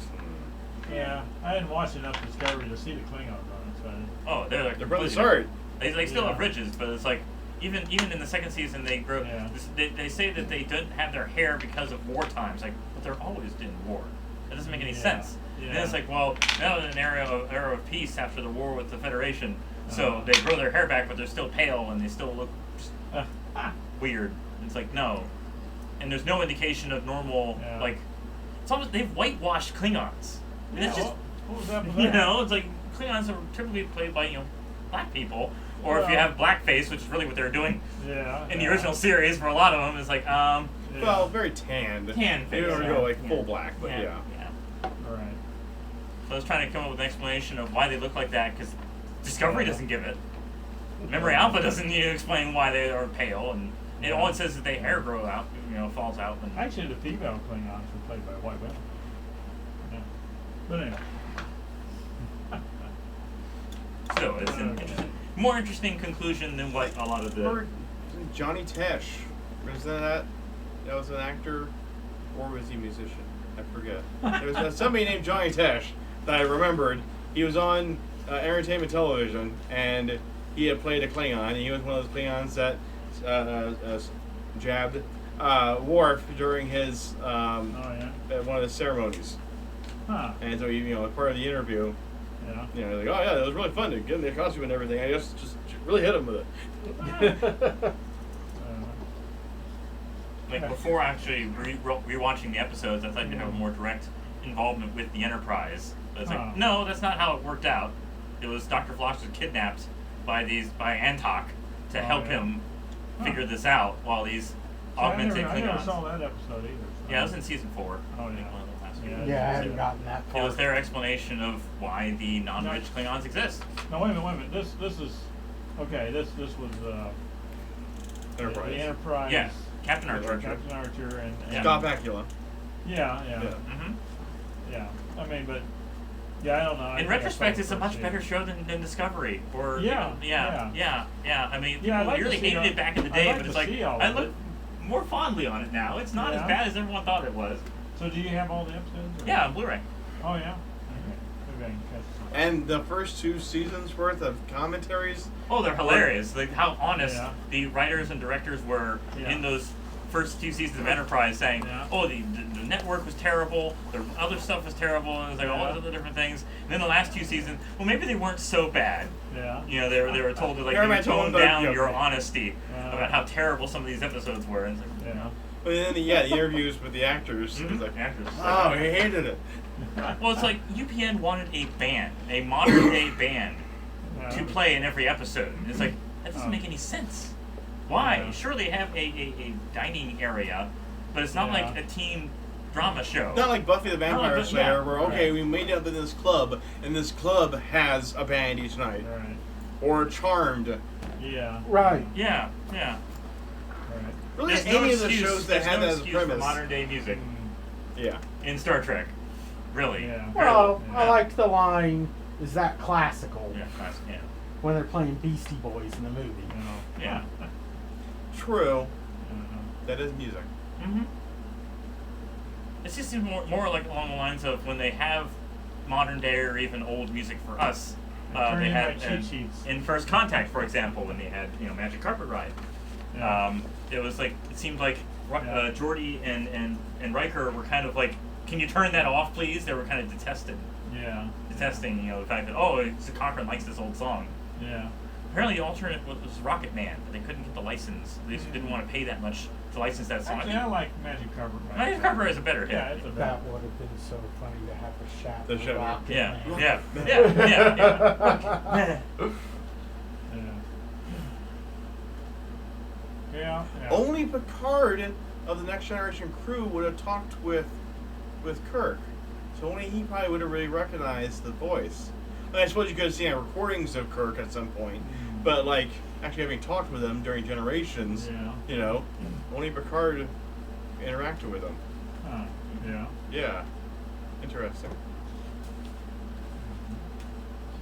Yeah. I didn't watch enough Discovery to see the Klingons on it, so I didn't. Oh, they're They're completely brother sorry. different. They still have ridges, but it's like even in the second season they grow. Yeah. They say that they didn't have their hair because of war times. Like, but they're always in war. That doesn't make any sense. Yeah. And then it's like, well, now in an era of peace after the war with the Federation, so they grow their hair back, but they're still pale and they still look weird. It's like no, and there's no indication of normal like. It's almost they've whitewashed Klingons. And it's just what was up with that? it's like Klingons are typically played by black people, or if you have blackface, which is really what they're doing in the original series for a lot of them, it's like Well, very tanned. Tan They face. don't go like full black, but yeah. All right. So I was trying to come up with an explanation of why they look like that because Discovery doesn't give it. Memory Alpha doesn't explain why they are pale, and all it says is that their hair grow out, falls out. And Actually, the female Klingons were played by white women. Yeah. But anyway. so it's an more interesting conclusion than what a lot of the. Johnny Tesh. Was that was an actor, or was he a musician? I forget. There was somebody named Johnny Tesh that I remembered. He was on entertainment television, and he had played a Klingon. And he was one of those Klingons that jabbed Worf during his one of the ceremonies. Huh. And so he, part of the interview, like, oh yeah, it was really fun to get in the costume and everything. I just really hit him with it. Like before actually rewatching the episodes, I thought you'd have a more direct involvement with the Enterprise. But it's like, no, that's not how it worked out. It was Dr. Phlox was kidnapped by Antaak to help him figure this out while these augmented Klingons. I never saw that episode either. So. Yeah, it was in season 4. Oh, yeah. Yeah, I haven't gotten that far. It was their explanation of why the non-rich Klingons exist. No, wait a minute. This is okay. This was Enterprise. The Enterprise. Yeah, Captain Archer. Captain Archer and Scott Bakula. Yeah. Mm-hmm. Yeah. I mean, but I don't know. In retrospect, it's a much better show than Discovery. Or yeah. I mean, Yeah, people like really hated it back in the day, but it's like I look more fondly on it now. It's not as bad as everyone thought it was. So do you have all the episodes? Or? Yeah, on Blu-ray. Oh yeah. Okay. Maybe I can catch some. And the first 2 seasons worth of commentaries. Oh, they're hilarious. Like how honest Yeah. the writers and directors were in those first 2 seasons of Enterprise, saying, "Oh, the network was terrible. The other stuff was terrible," and it was like all these other different things. And then the last 2 seasons, well, maybe they weren't so bad. Yeah. You know, they were told to like tone down your honesty about how terrible some of these episodes were. And it's like, But then the interviews with the actors. It was like, actors. oh, I hated it. Well, it's like UPN wanted a band, a modern day band, to play in every episode. And it's like, that doesn't make any sense. Why? Yeah. Sure, they have a dining area, but it's not like a teen drama show. Not like Buffy the Vampire Slayer, where, okay, right. we made up in this club, and this club has a band each night. Right. Or Charmed. Yeah. Right. Yeah. Right. Really, There's any no of the excuse, shows that there's had no that as a excuse for premise. modern day music Yeah. in Star Trek. Really. Yeah. Well, Yeah. I liked the line, "Is that classical?" Yeah, classic, yeah. When they're playing Beastie Boys in the movie. Yeah. True. That is music. Mm-hmm. It's just more like along the lines of when they have modern day or even old music for us. They had cheat sheets. in First Contact, for example, when they had Magic Carpet Ride. Yeah. It was like it seemed like Geordi and Riker were kind of like, can you turn that off, please? They were kind of detesting the fact that Cochrane likes this old song. Yeah. Apparently, the alternate was Rocket Man, but they couldn't get the license. They just didn't want to pay that much to license that song. Actually, I like Magic Carpet Ride. Magic Carpet Ride is a better hit. Yeah, it's a better. That would have been so funny to have The the Shadow. Rocket Yeah, Man. yeah. Yeah. Only Picard of the Next Generation crew would have talked with Kirk. So only he probably would have really recognized the voice. I suppose you could have seen recordings of Kirk at some point, but like actually having talked with him during Generations, only Picard interacted with him. Yeah. Yeah, interesting.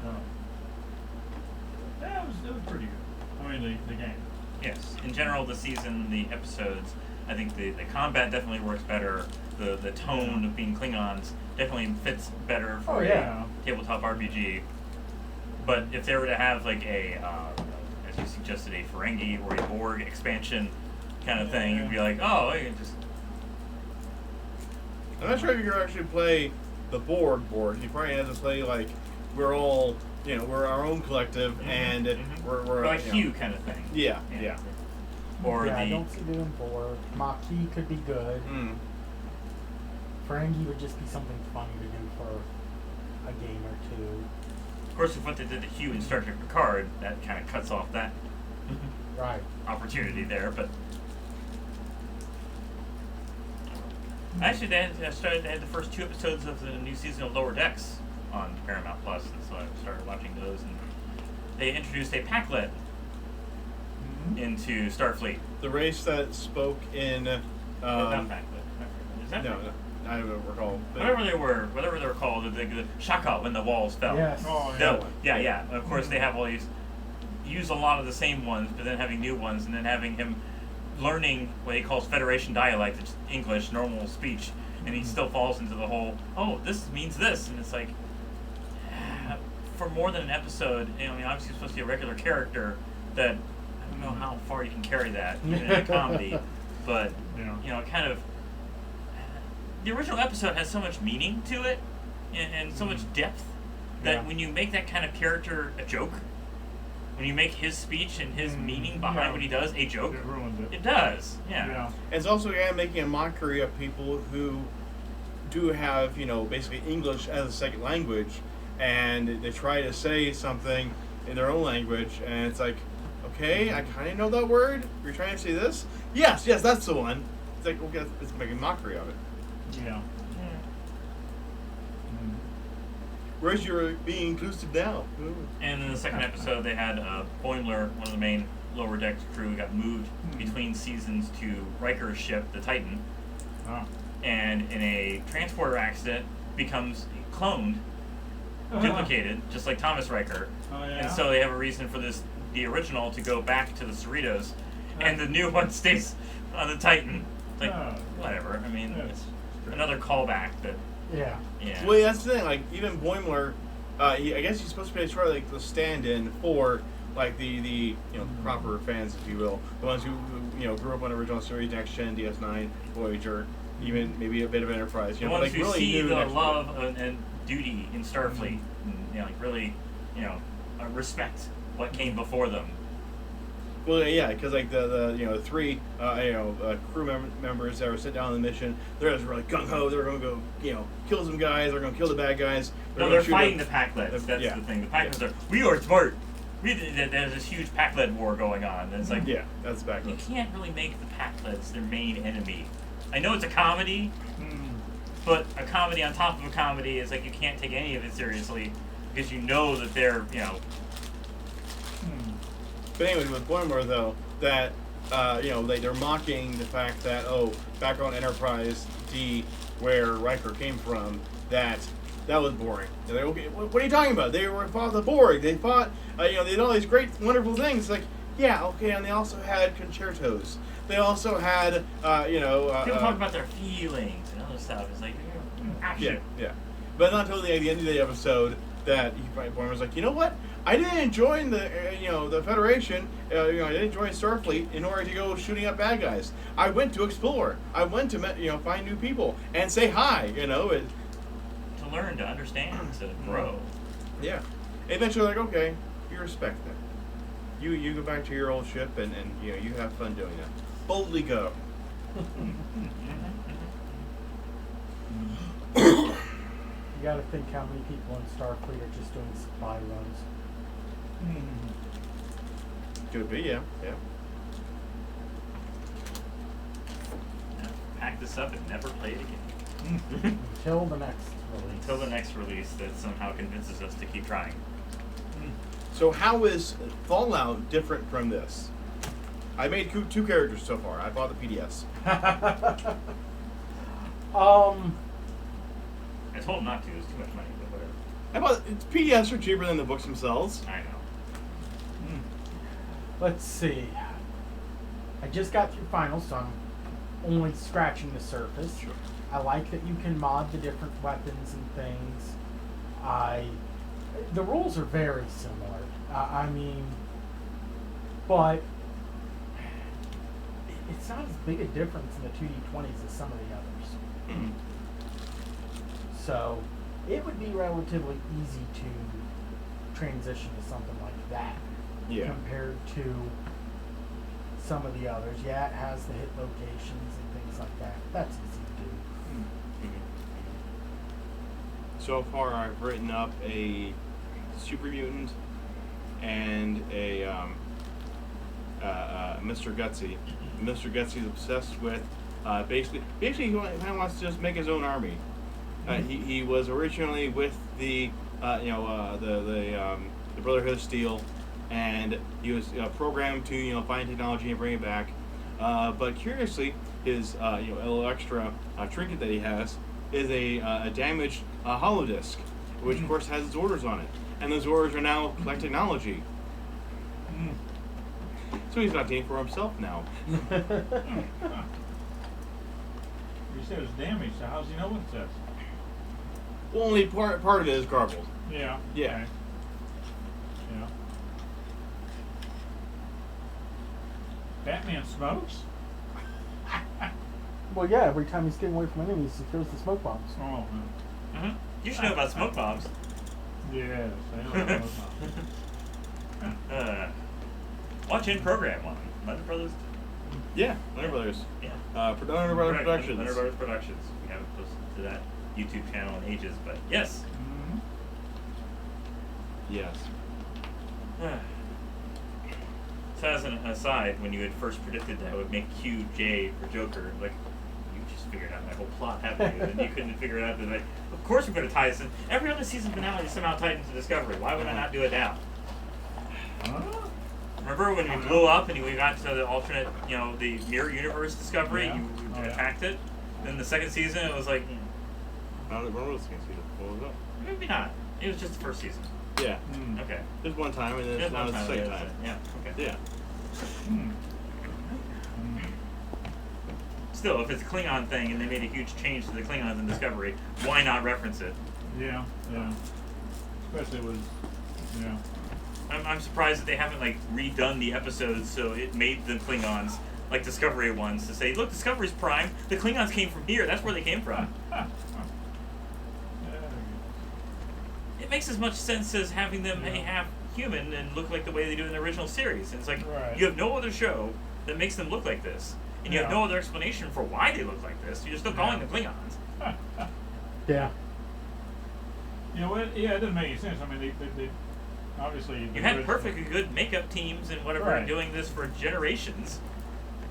So, yeah, it was pretty good. I mean, the game. Yes. In general, the season, the episodes, I think the combat definitely works better. The tone of being Klingons definitely fits better for a tabletop RPG. But if they were to have like a, as you suggested, a Ferengi or a Borg expansion kind of thing, you'd be like, oh, you can just... I'm not sure if you can actually play the Borg. You probably have to play like we're all, we're our own collective, and we're like Hugh kind of thing. Yeah. Or I don't see doing Borg. Maquis could be good. Ferengi would just be something funny to do for a game or two. Of course, with what they did to Hugh in Star Trek Picard, that kind of cuts off that opportunity there. But actually, they had the first 2 episodes of the new season of Lower Decks on Paramount Plus, and so I started watching those. And they introduced a Packlet into Starfleet. The race that spoke in. Not Packlet. Is that No, I don't recall. whatever they were called, the Shaka when the walls fell. Yes. Oh, Yeah. Of course, they have all these, use a lot of the same ones, but then having new ones, and then having him learning what he calls Federation dialect, it's English, normal speech, and he still falls into the whole, this means this, and it's like, for more than an episode, obviously you're supposed to be a regular character, that, I don't know how far you can carry that, even in a comedy, but, kind of, the original episode has so much meaning to it and so much depth that when you make that kind of character a joke, when you make his speech and his meaning behind what he does a joke, It ruins it. It does, yeah. It's also making a mockery of people who do have, basically English as a second language, and they try to say something in their own language, and it's like, okay, I kind of know that word. You're trying to say this? Yes, that's the one. It's like, okay, it's making a mockery of it. Yeah. Whereas you're being inclusive now. And in the second episode, they had Boimler, one of the main Lower Decks crew, got moved between seasons to Riker's ship, the Titan, and in a transporter accident becomes cloned, duplicated, just like Thomas Riker. And so they have a reason for the original to go back to the Cerritos, and the new one stays on the Titan. It's like, whatever. I mean, another callback that. Yeah. Yeah. Well, that's the thing. Like even Boimler, I guess he's supposed to be sort of like the stand-in for like the proper fans, if you will, the ones who grew up on original series, Next Gen, DS9, Voyager, even maybe a bit of Enterprise. The ones like who really see knew the Next Gen. love and duty in Starfleet, and, like really, respect what came before them. Well, yeah, because like the three crew members that were sent down on the mission, they're just really gung ho. They're going to go kill some guys. They're going to kill the bad guys. They're fighting the Packlets. That's the thing. The Packlets are, we are smart. There's this huge Packlet war going on. And it's like, that's Packlets. You can't really make the Packlets their main enemy. I know it's a comedy, but a comedy on top of a comedy is like you can't take any of it seriously because you know that they're But anyway, with Boimler though, that they're mocking the fact that back on Enterprise D, where Riker came from, that was boring. They're like, okay, what are you talking about? They fought the Borg. They fought, they did all these great, wonderful things. Like, yeah, okay, and they also had concertos. They also had, people talk about their feelings and other stuff. It's like, action. Yeah. But not totally at the end of the episode that Boimler's like, you know what? I didn't join the the Federation. I didn't join Starfleet in order to go shooting up bad guys. I went to explore. I went to find new people and say hi. To learn, to understand, to grow. Yeah. Eventually, like, okay, you respect that. You go back to your old ship and you have fun doing that. Boldly go. You gotta think how many people in Starfleet are just doing supply runs. Could be, yeah. Pack this up and never play it again. Until the next release. Until the next release that somehow convinces us to keep trying. So how is Fallout different from this? I made two characters so far. I bought the PDS. I told him not to. It was too much money, but whatever. I bought PDS are cheaper than the books themselves. I know. Let's see. I just got through finals, so I'm only scratching the surface. Sure. I like that you can mod the different weapons and things. The rules are very similar. But it's not as big a difference in the 2D20s as some of the others. So it would be relatively easy to transition to something like that. Yeah. Compared to some of the others. Yeah, it has the hit locations and things like that. That's easy to do. So far, I've written up a super mutant and a Mr. Gutsy. Mr. Gutsy is obsessed with basically he kind of wants to just make his own army. He was originally with the Brotherhood of Steel, and he was programmed to find technology and bring it back. But curiously, his a little extra trinket that he has is a damaged holodisc, which of course has his orders on it, and those orders are now collect technology. So he's not team for himself now. You said it's damaged, so how's he know what it says? Well, only part of it is garbled. Yeah. Yeah. Okay. Yeah. Batman smokes? Well, yeah, every time he's getting away from enemies, he throws the smoke bombs. Oh, man. You should know about smoke bombs. Yes, I know about smoke bombs. Watch in program one. Leonard Brothers. Yeah, Leonard Brothers. Yeah. Leonard Brothers Productions. Leonard Brothers Productions. We haven't posted to that YouTube channel in ages, but yes. Yes. So as an aside, when you had first predicted that I would make QJ for Joker, like, you just figured out my whole plot, haven't you? And you couldn't figure it out. Like, of course we're going to tie this in. Every other season finale is somehow tied into Discovery. Why would I not do it now? Remember when we blew up and we got to the alternate, the mirror universe Discovery? Yeah. You attacked it. Then the second season, it was like, I don't remember the second season. What was that? maybe not. It was just the first season. Yeah. Okay. Just one time, and then now it's the second time. Yeah. Okay. Yeah. still, if it's a Klingon thing and they made a huge change to the Klingons in Discovery, why not reference it? Yeah. Especially with, I'm surprised that they haven't like redone the episodes so it made the Klingons like Discovery ones to say, look, Discovery's prime. The Klingons came from here. That's where they came from. It makes as much sense as having them half human and look like the way they do in the original series. And it's like you have no other show that makes them look like this, and you have no other explanation for why they look like this. You're still calling them Klingons. Yeah. It doesn't make any sense. I mean, they obviously you had perfectly good makeup teams and whatever doing this for generations.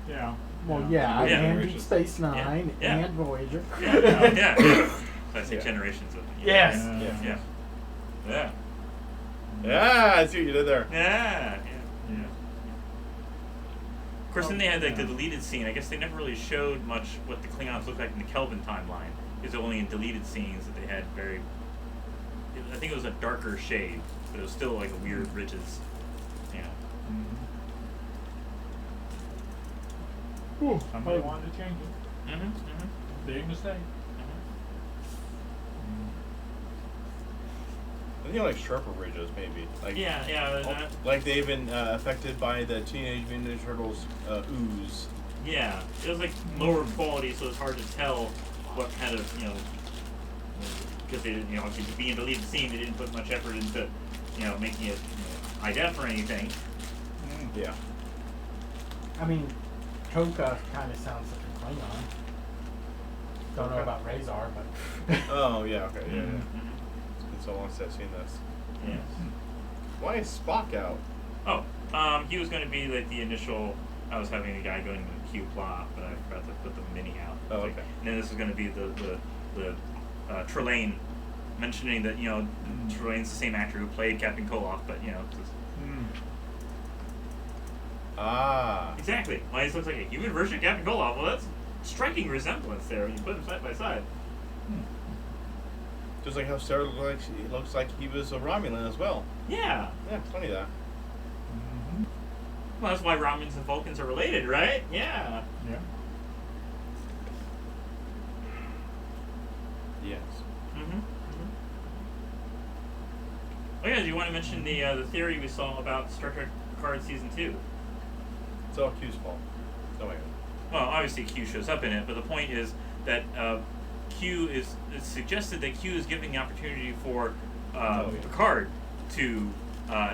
Yeah. Well, and Deep Space Nine and Voyager. Yeah. So I say generations of. Yes. Yeah. I see what you did there. Yeah. Of course, then they had like the deleted scene. I guess they never really showed much what the Klingons looked like in the Kelvin timeline. It was only in deleted scenes that they had I think it was a darker shade, but it was still like a weird ridges. Somebody wanted to change it. Big mistake. I think like sharper ridges, maybe. Like like they've been affected by the Teenage Mutant Ninja Turtles ooze. Yeah, it was like lower quality, so it's hard to tell what kind of because they didn't obviously being the lead scene, they didn't put much effort into making it high def or anything. Yeah. I mean, Coca kind of sounds like a Klingon. Don't know about Razor, but. Oh yeah, okay, yeah. It's been so long since I've seen this. Yes. Why is Spock out? Oh, he was going to be like the initial. I was having a guy going to Q plot, but I forgot to put the mini out. Oh, okay. And then this is going to be the Trelane, mentioning that Trelane's the same actor who played Captain Koloff, but exactly. Well, he looks like a human version of Captain Koloff. Well, that's striking resemblance there when you put them side by side. Just like how Sarah looks like he was a Romulan as well. Yeah. Yeah, it's funny that. Well, that's why Romulans and Vulcans are related, right? Yeah. Yeah. Yes. Oh yeah, do you want to mention the theory we saw about Star Trek Picard Season 2? It's all Q's fault. Oh my god. Well, obviously Q shows up in it, but the point is that it's suggested that Q is giving the opportunity for Picard to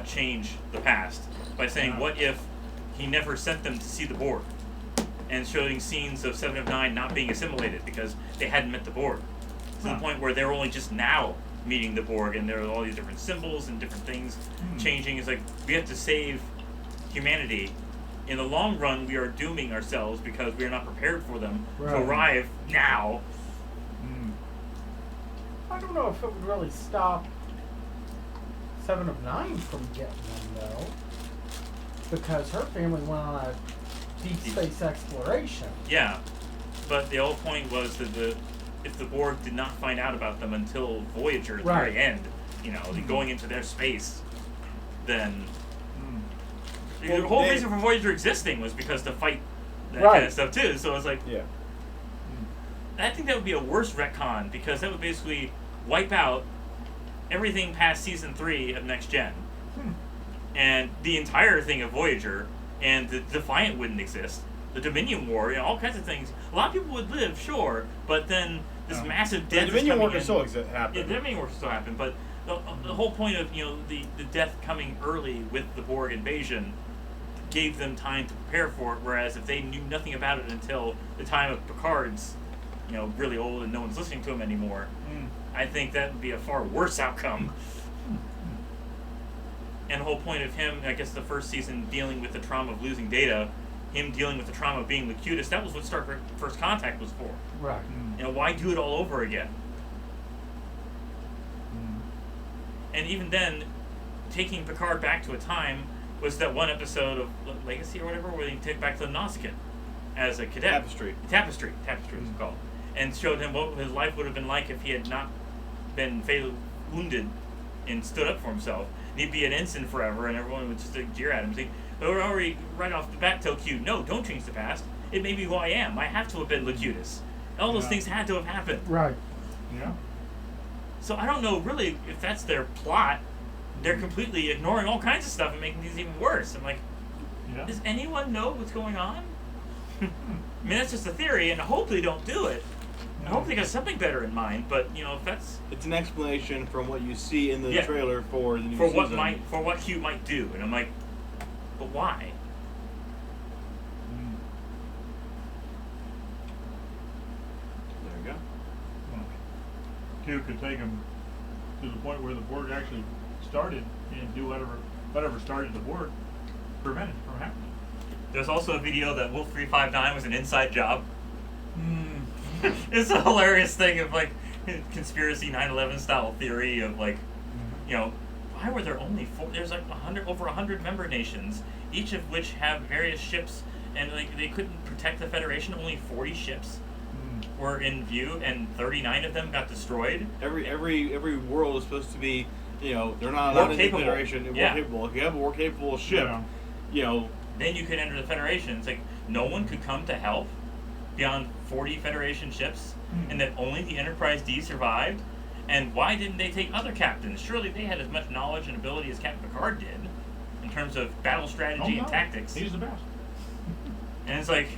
change the past by saying, what if he never sent them to see the Borg? And showing scenes of 7 of 9 not being assimilated because they hadn't met the Borg. To the point where they're only just now meeting the Borg, and there are all these different symbols and different things changing. It's like, we have to save humanity. In the long run, we are dooming ourselves because we are not prepared for them to arrive now. I don't know if it would really stop 7 of 9 from getting them, though. Because her family went on a deep space exploration. Yeah, but the whole point was that if the Borg did not find out about them until Voyager at the very end, going into their space, then the whole reason for Voyager existing was because to fight that kind of stuff too. So it's like, I think that would be a worse retcon because that would basically wipe out everything past season 3 of Next Gen, and the entire thing of Voyager, and the Defiant wouldn't exist. The Dominion War, all kinds of things. A lot of people would live, sure, but then this massive death. The Dominion War could still happen. Yeah, the Dominion War could still happen, but the whole point of the death coming early with the Borg invasion gave them time to prepare for it. Whereas if they knew nothing about it until the time of Picard's, really old and no one's listening to him anymore, I think that would be a far worse outcome. And the whole point of him, I guess the first season, dealing with the trauma of losing Data, him dealing with the trauma of being Locutus, that was what Star Trek First Contact was for. Right. Why do it all over again? And even then, taking Picard back to a time was that one episode of Legacy or whatever, where they take back to the Nausicaan as a cadet. Tapestry was it called. And showed him what his life would have been like if he had not been fatally wounded and stood up for himself. And he'd be an ensign forever, and everyone would just jeer at him. They were already right off the bat tell Q, no, don't change the past. it made me who I am. I have to have been Locutus. All those things had to have happened. Right. Yeah. So I don't know really if that's their plot. They're completely ignoring all kinds of stuff and making things even worse. I'm like, does anyone know what's going on? I mean, that's just a theory, and I hope they don't do it. I hope they got something better in mind. But if that's it's an explanation from what you see in the trailer for the new season. For what Q might do, and I'm like, but why? There you go. Well, Q could take them to the point where the Borg actually started and do whatever started the Borg, prevent it from happening. There's also a video that Wolf 359 was an inside job. It's a hilarious thing of like conspiracy 9/11 style theory of like, why were there only four? There's like over 100 member nations, each of which have various ships, and like they couldn't protect the Federation. Only 40 ships were in view, and 39 of them got destroyed. Every world is supposed to be, they're not allowed in the Federation. More capable. If you have a more capable ship, then you could enter the Federation. It's like no one could come to help beyond 40 Federation ships, and that only the Enterprise D survived. And why didn't they take other captains? Surely they had as much knowledge and ability as Captain Picard did in terms of battle strategy and tactics. He's the best. And it's like,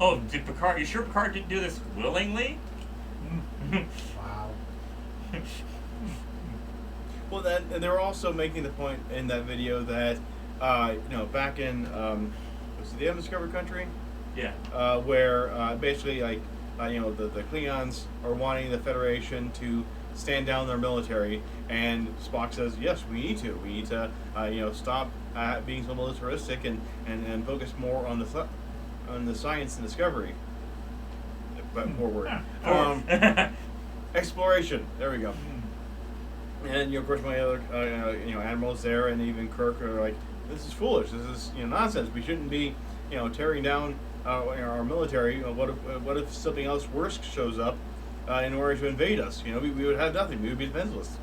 oh, did Picard? You sure Picard didn't do this willingly? Wow. Well, they were also making the point in that video that back in was it the Undiscovered Country? Yeah. Where basically like the Klingons are wanting the Federation to stand down their military, and Spock says, yes, we need to. We need to stop being so militaristic and focus more on the science and discovery. But more word. Exploration. There we go. And of course my other admirals there, and even Kirk are like, this is foolish. This is nonsense. We shouldn't be tearing down our military. What if something else worse shows up in order to invade us? We would have nothing. We would be defenseless.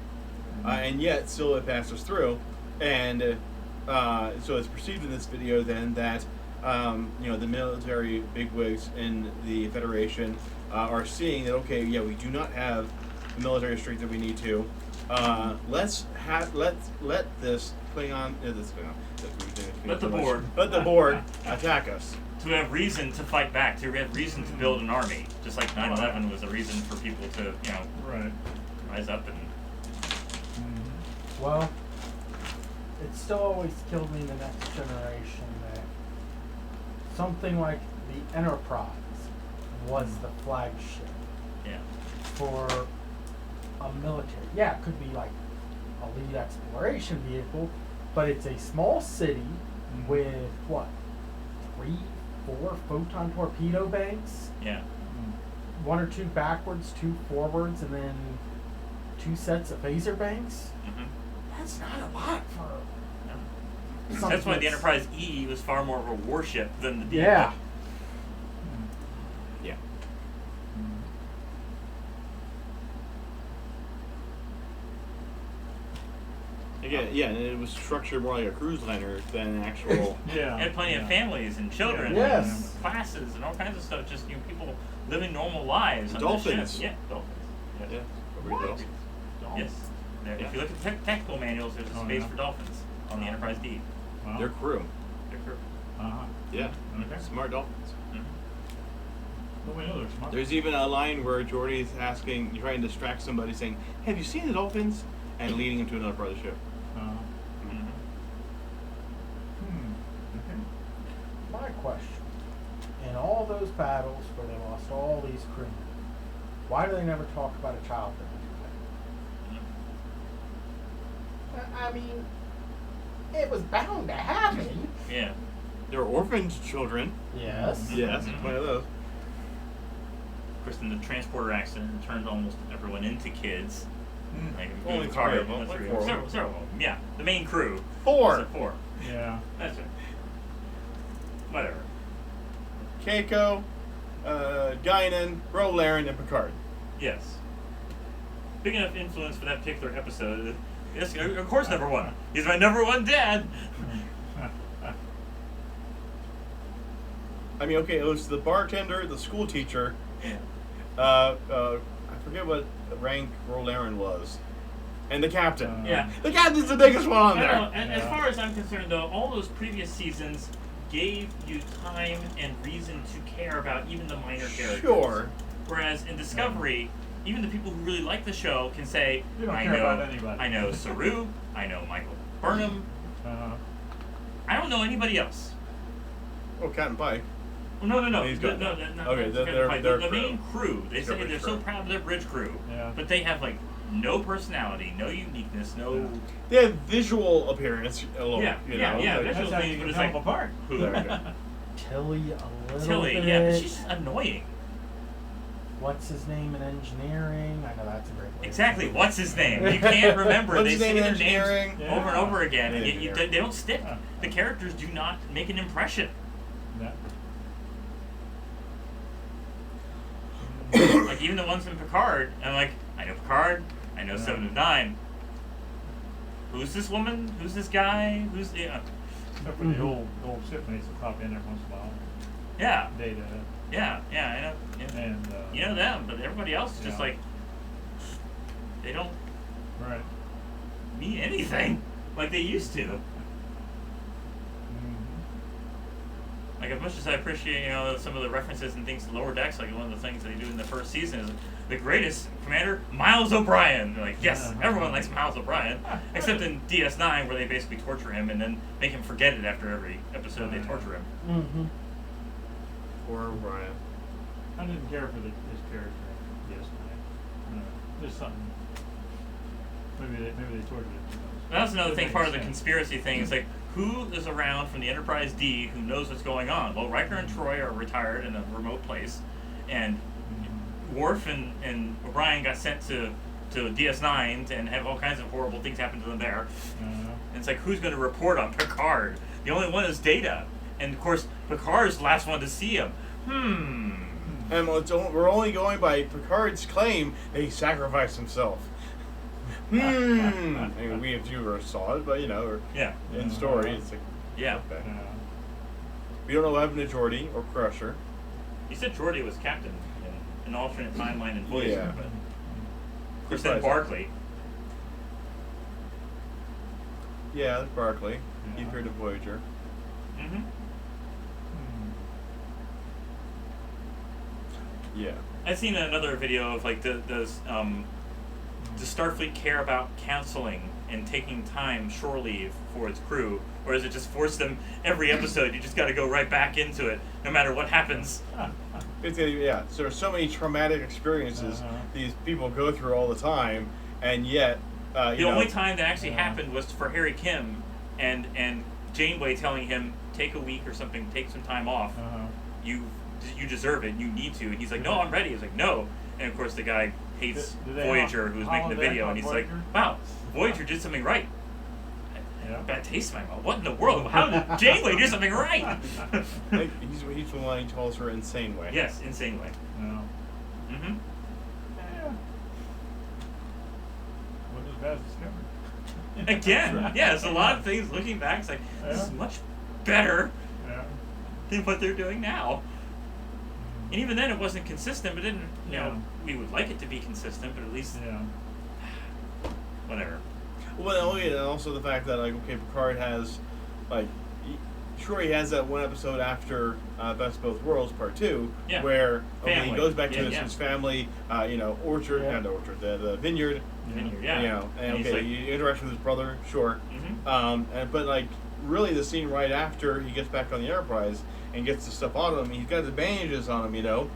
And yet still it passes through, and so it's perceived in this video then that the military bigwigs in the Federation are seeing that we do not have the military strength that we need to. Let this Klingon, let the Borg attack us. To have reason to fight back, to have reason to build an army, just like 9/11 was a reason for people to rise up and. Well, it still always killed me in the Next Generation that something like the Enterprise was the flagship for a military. Yeah, it could be like a lead exploration vehicle, but it's a small city with what, 3, 4 photon torpedo banks? Yeah. 1 or 2 backwards, 2 forwards, and then 2 sets of phaser banks? That's not a lot for... That's why the Enterprise E was far more of a warship than the D. Yeah. Yeah. Again, and it was structured more like a cruise liner than an actual. It had plenty of families and children and classes and all kinds of stuff. Just people living normal lives. Dolphins. Yeah, dolphins. Yeah. Dolphins. Yes. If you look at the technical manuals, there's a space for dolphins on the Enterprise D. Wow. Their crew. Yeah. Okay. Smart dolphins. Well, we know they're smart. There's even a line where Geordi's asking, trying to distract somebody, saying, "Have you seen the dolphins?" and leading him to another part of the ship. Okay. My question, in all those battles where they lost all these crewmen, why do they never talk about a child there? I mean, it was bound to happen. Yeah. There were orphaned children. Yes. Yes, one of those. Of course, in the transporter accident, it turned almost everyone into kids. Like Only Picard, 3 of them. three, 4 of them. several of them. Yeah, the main crew. 4. 4. Yeah. That's it. Whatever. Keiko, Guinan, Laren, and Picard. Yes. Big enough influence for that particular episode. Yes, of course, number 1. He's my number 1 dad. I mean, okay, it was the bartender, the school teacher. Yeah. I forget what rank Roland was, and the captain. Yeah. The captain's the biggest one on there. And as far as I'm concerned, though, all those previous seasons gave you time and reason to care about even the minor characters. Sure. Whereas in Discovery, even the people who really like the show can say, You don't care about anybody. I know Saru, I know Michael Burnham. I don't know anybody else. Oh, Captain Pike. No. He's No, good. no, Okay, no, they're the crew. main crew. They say Bridge they're so crew. proud of their bridge crew, Yeah. but they have like no personality, no uniqueness, no. They have visual appearance alone. Yeah, you yeah, know? yeah. like- Visual That's how things, you but can it's tell like them apart. who? There we go. Tilly a little Tilly, bit. yeah, but she's just annoying. What's his name in engineering? I know that's a great way. Exactly. What's his name? You can't remember. What's They his say name their in names engineering? Yeah. over and over again, and Yeah. they don't stick. The characters do not make an impression. Yeah. Like even the ones in Picard, I'm like, I know Picard, I know 7 of 9. Who's this woman? Who's this guy? Who's the? Except for the old shipmates that pop in every once in a while. Yeah, Data yeah, I know. Yeah. and You know them, but everybody else is just Yeah. like they don't right. mean anything like they used to. Like as much as I appreciate, some of the references and things to Lower Decks, like one of the things they do in the first season is the greatest commander, Miles O'Brien. They're like, yes, everyone likes Miles O'Brien, except in DS9 where they basically torture him and then make him forget it after every episode. They torture him. Mm-hmm. Poor O'Brien. I didn't care for his character yesterday. There's something. Maybe they tortured it too much. That's another thing. Makes Part of the sense. conspiracy thing is like, who is around from the Enterprise D who knows what's going on? Well, Riker and Troy are retired in a remote place, and Worf and O'Brien got sent to DS9 and have all kinds of horrible things happen to them there. And it's like, who's going to report on Picard? The only one is Data, and of course Picard's the last one to see him. And we're only going by Picard's claim that he sacrificed himself. I mean, we as viewers saw it, but or Yeah. in story, it's like, Yeah. okay. We don't know what happened to Geordi or Crusher. You said Geordi was captain in an alternate timeline in Voyager, Yeah. but of course then Barclay. Yeah, that's Barclay. He Yeah. appeared to Voyager. Mm-hmm. Yeah. I've seen another video of like does Starfleet care about counseling and taking time shore leave for its crew, or does it just force them every episode? You just got to go right back into it, no matter what happens. Yeah. So there's so many traumatic experiences these people go through all the time, and yet The only time that actually happened was for Harry Kim and Janeway telling him, take a week or something, take some time off. You deserve it. You need to. And he's like, no, I'm ready. He's like, no. And of course, the guy hates Did they Voyager, who's making the holodeck video, on and he's Voyager? like, wow, Voyager did something right. Yeah. Bad taste in my mouth. What in the world? How did Janeway do something right? Like, he's the one who calls her insane way. Yes, insane way. No. Mm-hmm. Yeah. Wasn't as bad as Discovery. Again, yeah, it's a lot of things looking back. It's like, this is much better Yeah. than what they're doing now. And even then, it wasn't consistent, but didn't, we would like it to be consistent, but at least, Yeah. whatever. Well, and also the fact that Picard has, sure he has that one episode after Best of Both Worlds Part 2, Yeah. where he Family. goes back to Yeah, his family, orchard, Yeah. not the orchard, the vineyard, Vineyard, yeah. and he's okay, like, he interacts with his brother, sure, but really the scene right after he gets back on the Enterprise and gets the stuff on him, he's got the bandages on him,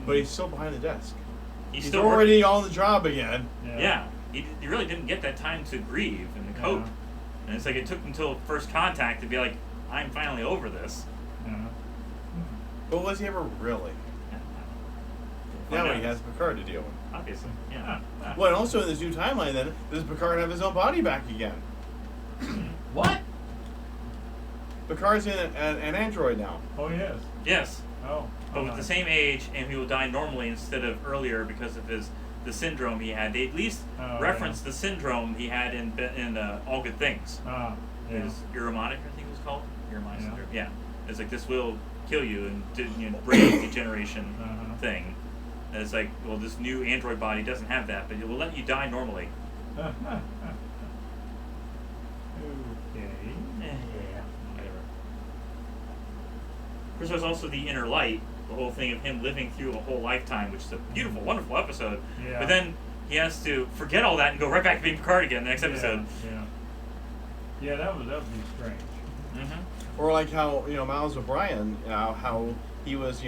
but he's still behind the desk. he's He's still already on the job again. Yeah, he really didn't get that time to grieve and to cope. And it's like it took until first contact to be like, I'm finally over this. Yeah. But was he ever really? Now Find he out. has Picard to deal with. Obviously, yeah. Well, and also in this new timeline, then, does Picard have his own body back again? What? Picard's an android now. Oh, yes. Yes, Oh. but with the same age, and he will die normally instead of earlier because of the syndrome he had. They at least referenced the syndrome he had in All Good Things. Ah, yeah. His Euromonic, I think it was called. Euromonic syndrome. Yeah. It's like, this will kill you and break the degeneration Uh-huh. thing. And it's like, well, this new android body doesn't have that, but it will let you die normally. Okay. Yeah, whatever. Of course, there's also the inner light, the whole thing of him living through a whole lifetime, which is a beautiful, wonderful episode. Yeah. But then he has to forget all that and go right back to being Picard again the next episode. Yeah, that would be strange. Mm-hmm. Or like how Miles O'Brien, how he was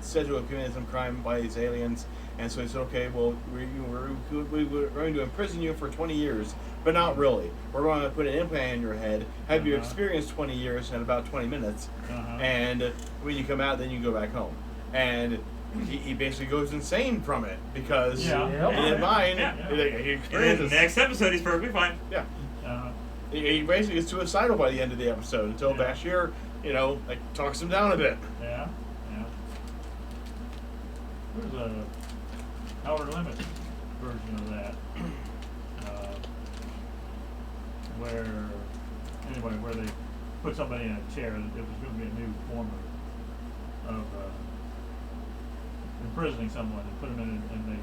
said to have committed some crime by these aliens, and so he said, okay, well we're going to imprison you for 20 years, but not really. We're going to put an implant in your head, have you experience 20 years in about 20 minutes, and when you come out, then you go back home. And he basically goes insane from it because in his mind, he experiences. In the next episode, he's perfectly fine. Yeah. He basically is suicidal by the end of the episode until Bashir, talks him down a bit. Yeah. There's a Outer Limits version of that, where they put somebody in a chair. It was going to be a new form of imprisoning someone and put them in, and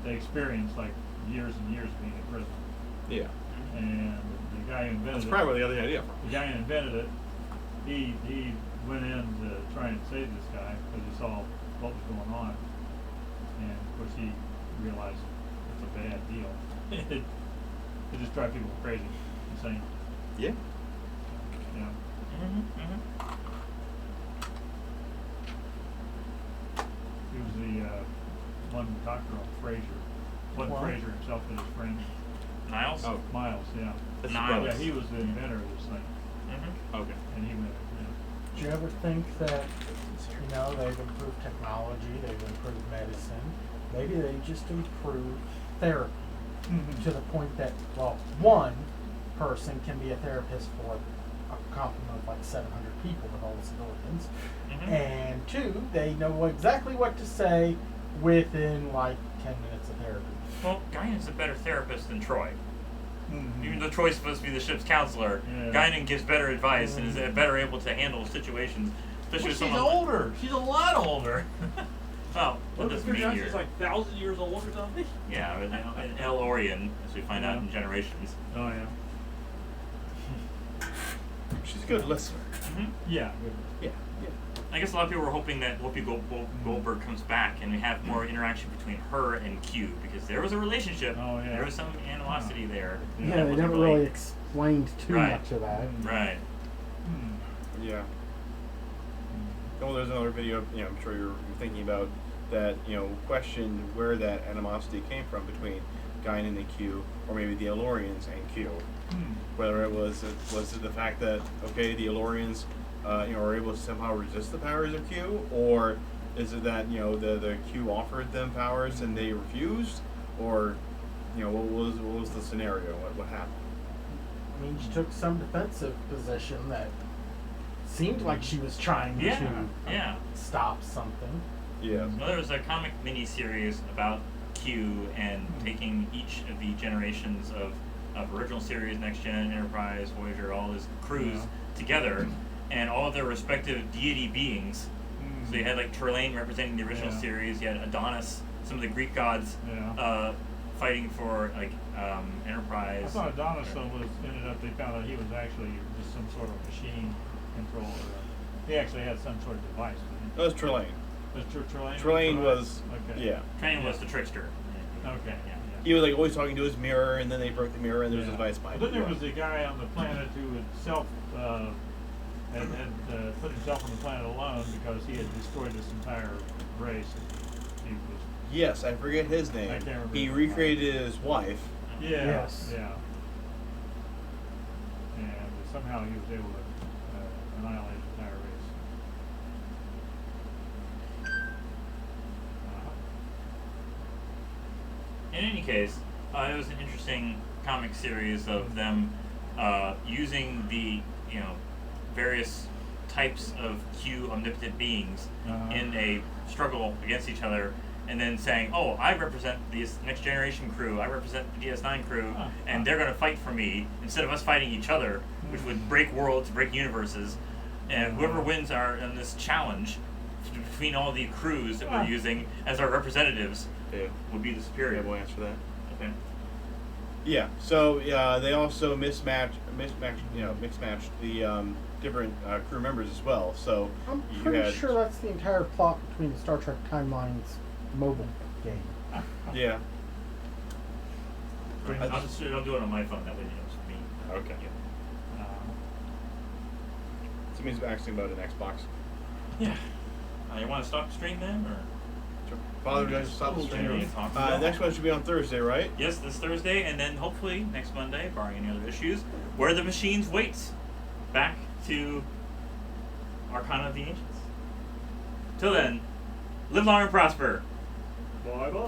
they experienced like years and years of being in prison. Yeah. And the guy who invented That's probably where the other idea from. The guy who invented it, he went in to try and save this guy because he saw what was going on, and of course he realized it's a bad deal. It just drives people crazy, insane. Yeah. Yeah. He was the one doctor on Frasier. Wasn't Frasier himself, but his friend. Niles? Oh, Miles, yeah. Niles. Yeah, he was the inventor of this thing. Okay. And he went, Do you ever think that, they've improved technology, they've improved medicine, maybe they just improved therapy to the point that, one person can be a therapist for a complement of like 700 people with all the civilians, and two, they know exactly what to say within like 10 minutes of therapy. Well, Guinan's a better therapist than Troy. Even though Troy's supposed to be the ship's counselor, Guinan gives better advice and is better able to handle situations. Especially with she's someone older. She's a lot older. Well, what does mean she's like 1,000 years old or something? Yeah, an El Orion, as we find out in Generations. Oh, yeah. She's a good listener. Yeah. Yeah. I guess a lot of people were hoping that Whoopi Goldberg comes back and we have more interaction between her and Q, because there was a relationship. Oh, yeah. There was some animosity there. Yeah, they never really explained too much of that. Right. Yeah. Well, there's another video, I'm sure you're thinking about that, questioned where that animosity came from between Guinan and Q, or maybe the Elorians and Q. Whether it was the fact that, the Elorians, are able to somehow resist the powers of Q, or is it that, the Q offered them powers and they refused, or, what was the scenario? What happened? I mean, she took some defensive position that seemed like she was trying to stop something. Yeah. Well, there was a comic mini-series about Q and taking each of the generations of original series, Next Gen, Enterprise, Voyager, all his crews together, and all of their respective deity beings. So you had like Turlane representing the original series, you had Adonis, some of the Greek gods, fighting for like Enterprise. I thought Adonis ended up, they found out he was actually just some sort of machine controller. He actually had some sort of device. That was Turlane. Was Turlane? Turlane was, Turlane was the trickster. Okay. He was like always talking to his mirror, and then they broke the mirror, and there was a device behind it. Then there was the guy on the planet who had put himself on the planet alone because he had destroyed this entire race. He was. Yes, I forget his name. I can't remember. He recreated his wife. Yeah. Yes. Yeah. And somehow he was able to annihilate the entire race. In any case, it was an interesting comic series of them using the various types of Q omnipotent beings in a struggle against each other, and then saying, "Oh, I represent this Next Generation crew. I represent the DS9 crew, and they're going to fight for me instead of us fighting each other, which would break worlds, break universes." And whoever wins in this challenge between all the crews that we're using as our representatives would be the superior. Yeah, we'll answer that. Okay. Yeah. So they also mismatched the different crew members as well. So I'm pretty sure that's the entire plot between the Star Trek Timelines mobile game. Yeah. I'll do it on my phone. That way you know it's me. Okay. Somebody's asking about an Xbox. Yeah. You want to stop the stream then, or? Sure. Father, guys, stop the stream. The next one should be on Thursday, right? Yes, this Thursday, and then hopefully next Monday, barring any other issues, Where the Machines Waits. Back to Arcana of the Ancients. Till then, live long and prosper. Bye bye.